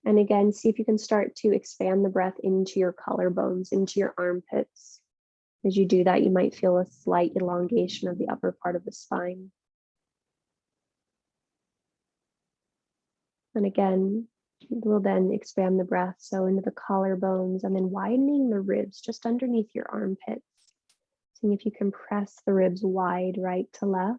And again, see if you can start to expand the breath into your collarbones, into your armpits. As you do that, you might feel a slight elongation of the upper part of the spine. And again, we'll then expand the breath, so into the collarbones and then widening the ribs just underneath your armpits. Seeing if you can press the ribs wide, right to left.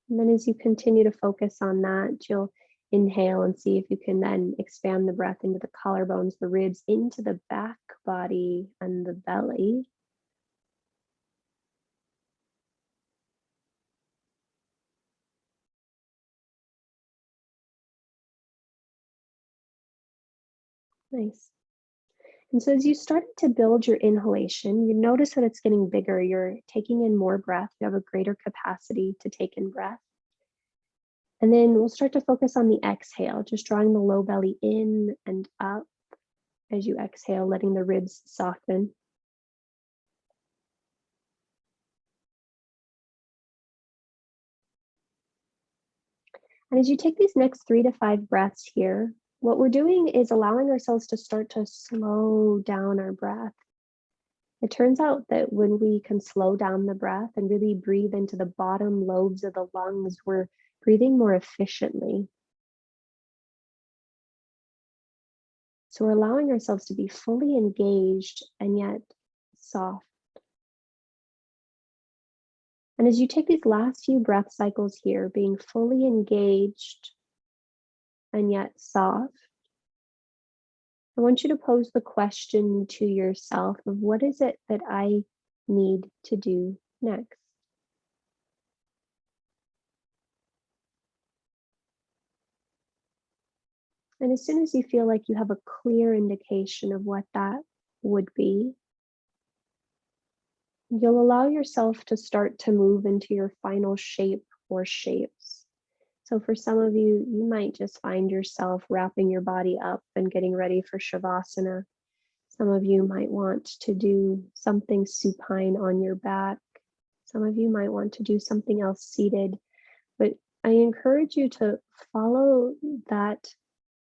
And then as you continue to focus on that, you'll inhale and see if you can then expand the breath into the collarbones, the ribs, into the back body and the belly. Nice. And so as you start to build your inhalation, you notice that it's getting bigger. You're taking in more breath. You have a greater capacity to take in breath. And then we'll start to focus on the exhale, just drawing the low belly in and up as you exhale, letting the ribs soften. And as you take these next 3 to 5 breaths here, what we're doing is allowing ourselves to start to slow down our breath. It turns out that when we can slow down the breath and really breathe into the bottom lobes of the lungs, we're breathing more efficiently. So we're allowing ourselves to be fully engaged and yet soft. And as you take these last few breath cycles here, being fully engaged and yet soft, I want you to pose the question to yourself of what is it that I need to do next? And as soon as you feel like you have a clear indication of what that would be, you'll allow yourself to start to move into your final shape or shapes. So for some of you, you might just find yourself wrapping your body up and getting ready for Shavasana. Some of you might want to do something supine on your back. Some of you might want to do something else seated. But I encourage you to follow that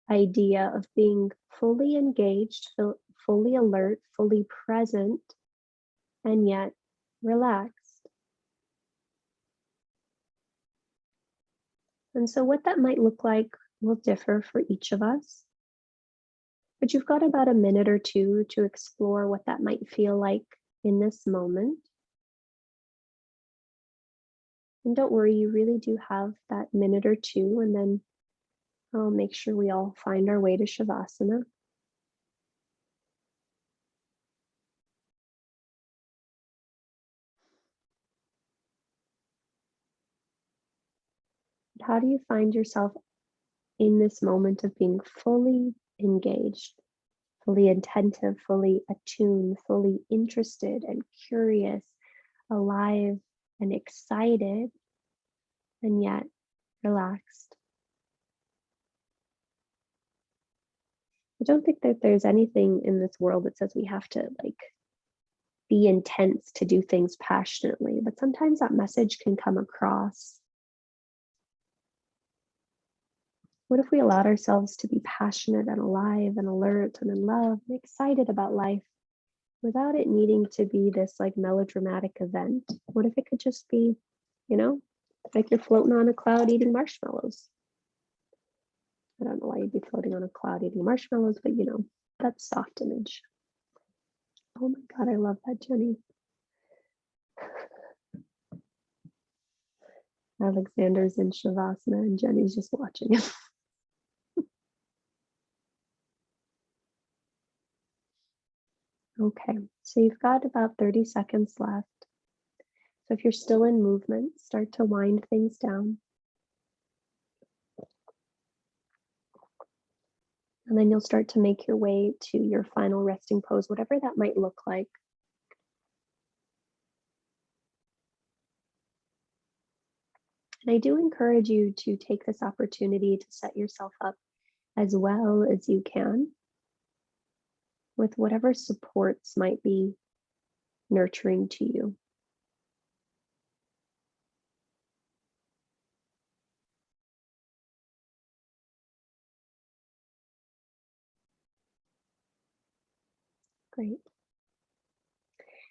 idea of being fully engaged, fully alert, fully present, and yet relaxed. And so what that might look like will differ for each of us. But you've got about a minute or two to explore what that might feel like in this moment. And don't worry, you really do have that minute or two, and then I'll make sure we all find our way to Shavasana. How do you find yourself in this moment of being fully engaged, fully attentive, fully attuned, fully interested and curious, alive and excited, and yet relaxed? I don't think that there's anything in this world that says we have to be intense to do things passionately, but sometimes that message can come across. What if we allowed ourselves to be passionate and alive and alert and in love and excited about life without it needing to be this melodramatic event? What if it could just be, like you're floating on a cloud eating marshmallows? I don't know why you'd be floating on a cloud eating marshmallows, but that's soft image. Oh my God, I love that, Jenny. Alexander's in Shavasana and Jenny's just watching him. Okay, so you've got about 30 seconds left. So if you're still in movement, start to wind things down. And then you'll start to make your way to your final resting pose, whatever that might look like. And I do encourage you to take this opportunity to set yourself up as well as you can with whatever supports might be nurturing to you. Great.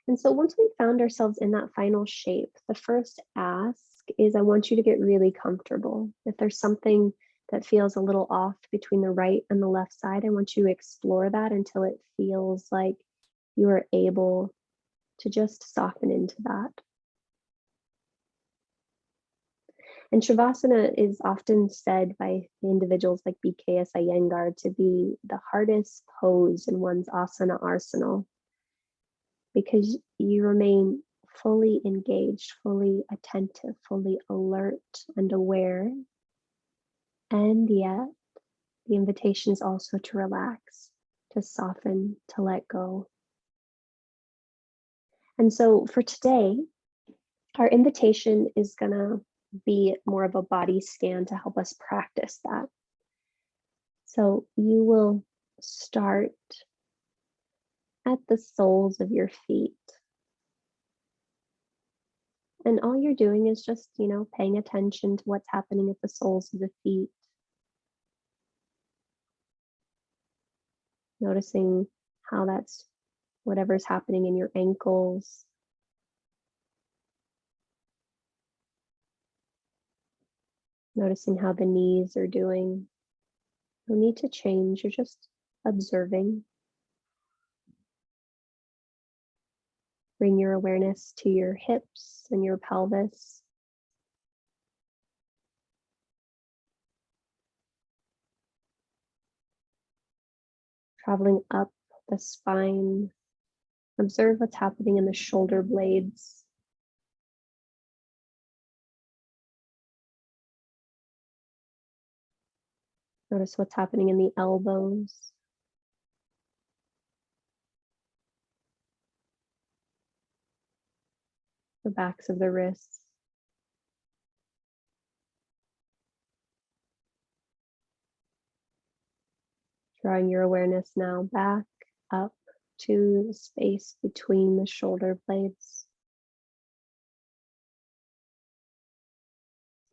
And so once we've found ourselves in that final shape, the first ask is I want you to get really comfortable. If there's something that feels a little off between the right and the left side, I want you to explore that until it feels like you are able to just soften into that. And Shavasana is often said by individuals like BKS Iyengar to be the hardest pose in one's asana arsenal, because you remain fully engaged, fully attentive, fully alert and aware. And yet, the invitation is also to relax, to soften, to let go. And so for today, our invitation is going to be more of a body scan to help us practice that. So you will start at the soles of your feet. And all you're doing is just, paying attention to what's happening at the soles of the feet. Noticing how that's whatever's happening in your ankles. Noticing how the knees are doing. No need to change, you're just observing. Bring your awareness to your hips and your pelvis. Traveling up the spine. Observe what's happening in the shoulder blades. Notice what's happening in the elbows. The backs of the wrists. Drawing your awareness now back up to the space between the shoulder blades.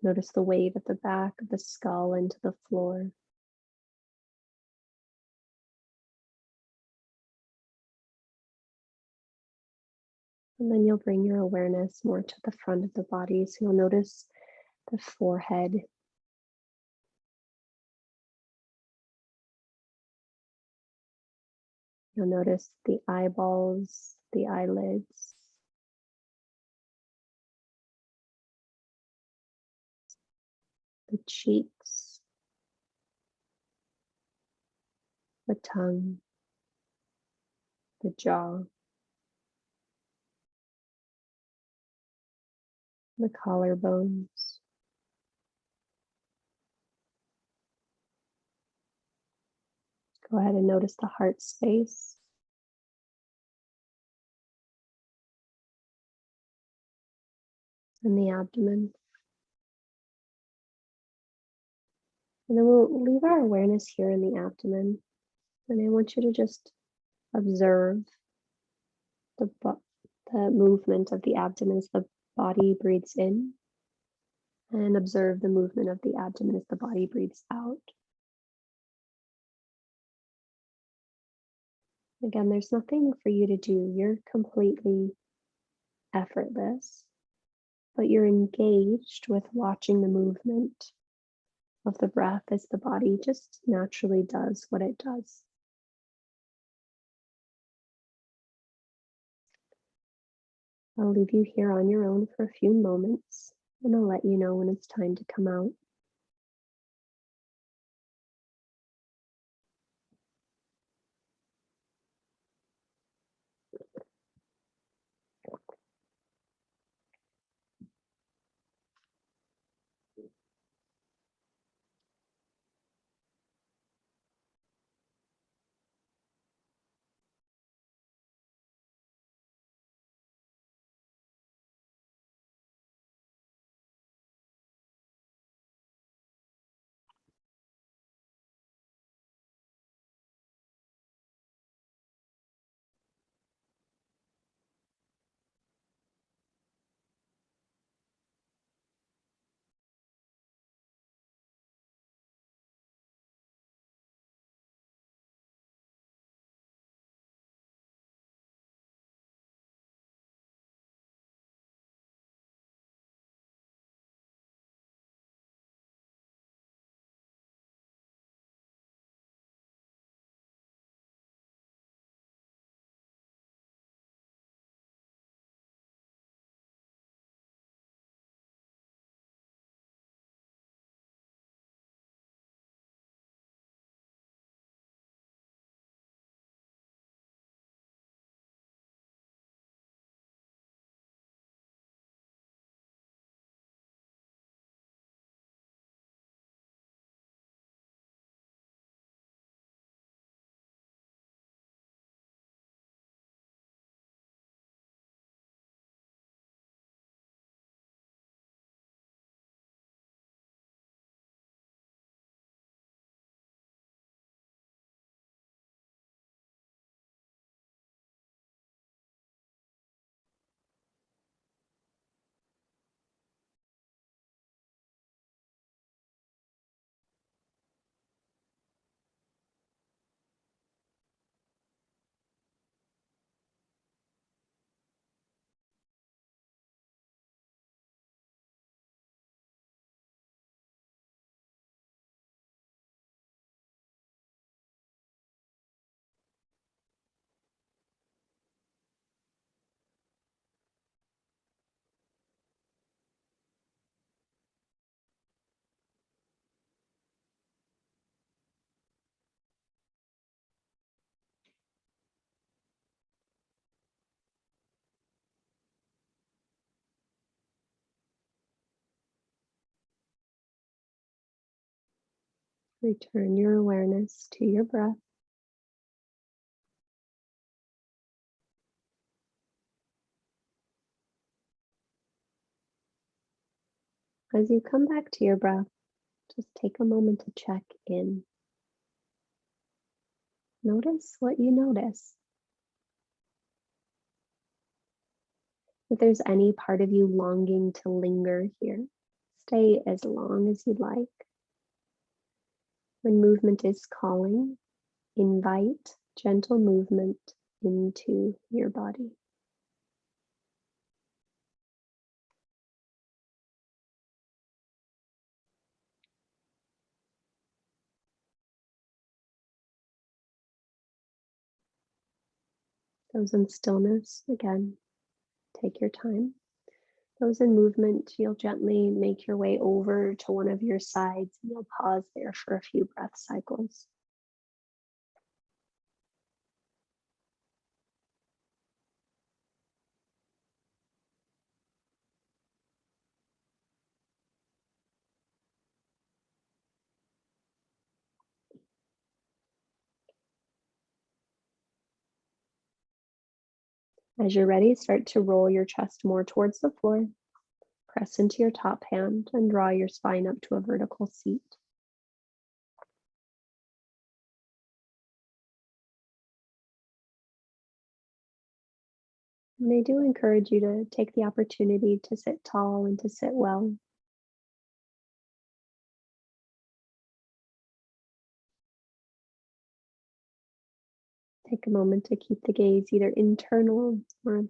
Notice the wave at the back of the skull into the floor. And then you'll bring your awareness more to the front of the body. So you'll notice the forehead. You'll notice the eyeballs, the eyelids, the cheeks, the tongue, the jaw, the collarbones. Go ahead and notice the heart space. And the abdomen. And then we'll leave our awareness here in the abdomen. And I want you to just observe the movement of the abdomen as the body breathes in. And observe the movement of the abdomen as the body breathes out. Again, there's nothing for you to do. You're completely effortless, but you're engaged with watching the movement of the breath as the body just naturally does what it does. I'll leave you here on your own for a few moments, and I'll let you know when it's time to come out. Return your awareness to your breath. As you come back to your breath, just take a moment to check in. Notice what you notice. If there's any part of you longing to linger here, stay as long as you'd like. When movement is calling, invite gentle movement into your body. Those in stillness, again, take your time. Those in movement, you'll gently make your way over to one of your sides and you'll pause there for a few breath cycles. As you're ready, start to roll your chest more towards the floor. Press into your top hand and draw your spine up to a vertical seat. And I do encourage you to take the opportunity to sit tall and to sit well. Take a moment to keep the gaze either internal or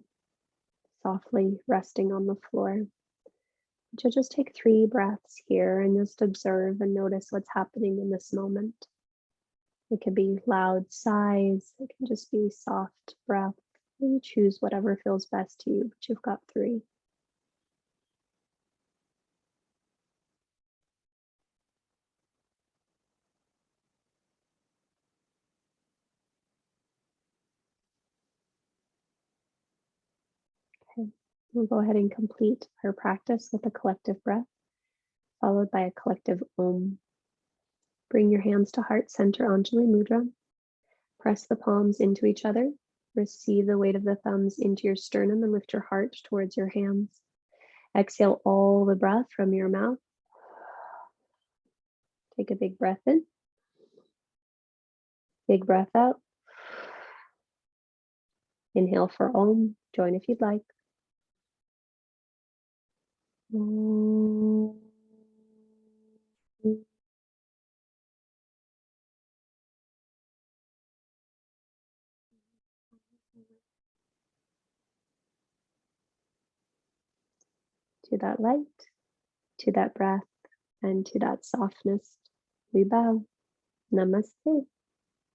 softly resting on the floor. You'll just take 3 breaths here and just observe and notice what's happening in this moment. It could be loud sighs, it can just be soft breath. You choose whatever feels best to you, but you've got 3. Okay, we'll go ahead and complete our practice with a collective breath, followed by a collective Om. Bring your hands to heart center, Anjali Mudra. Press the palms into each other. Receive the weight of the thumbs into your sternum and lift your heart towards your hands. Exhale all the breath from your mouth. Take a big breath in. Big breath out. Inhale for Om. Join if you'd like. Om. To that light, to that breath, and to that softness, we bow. Namaste.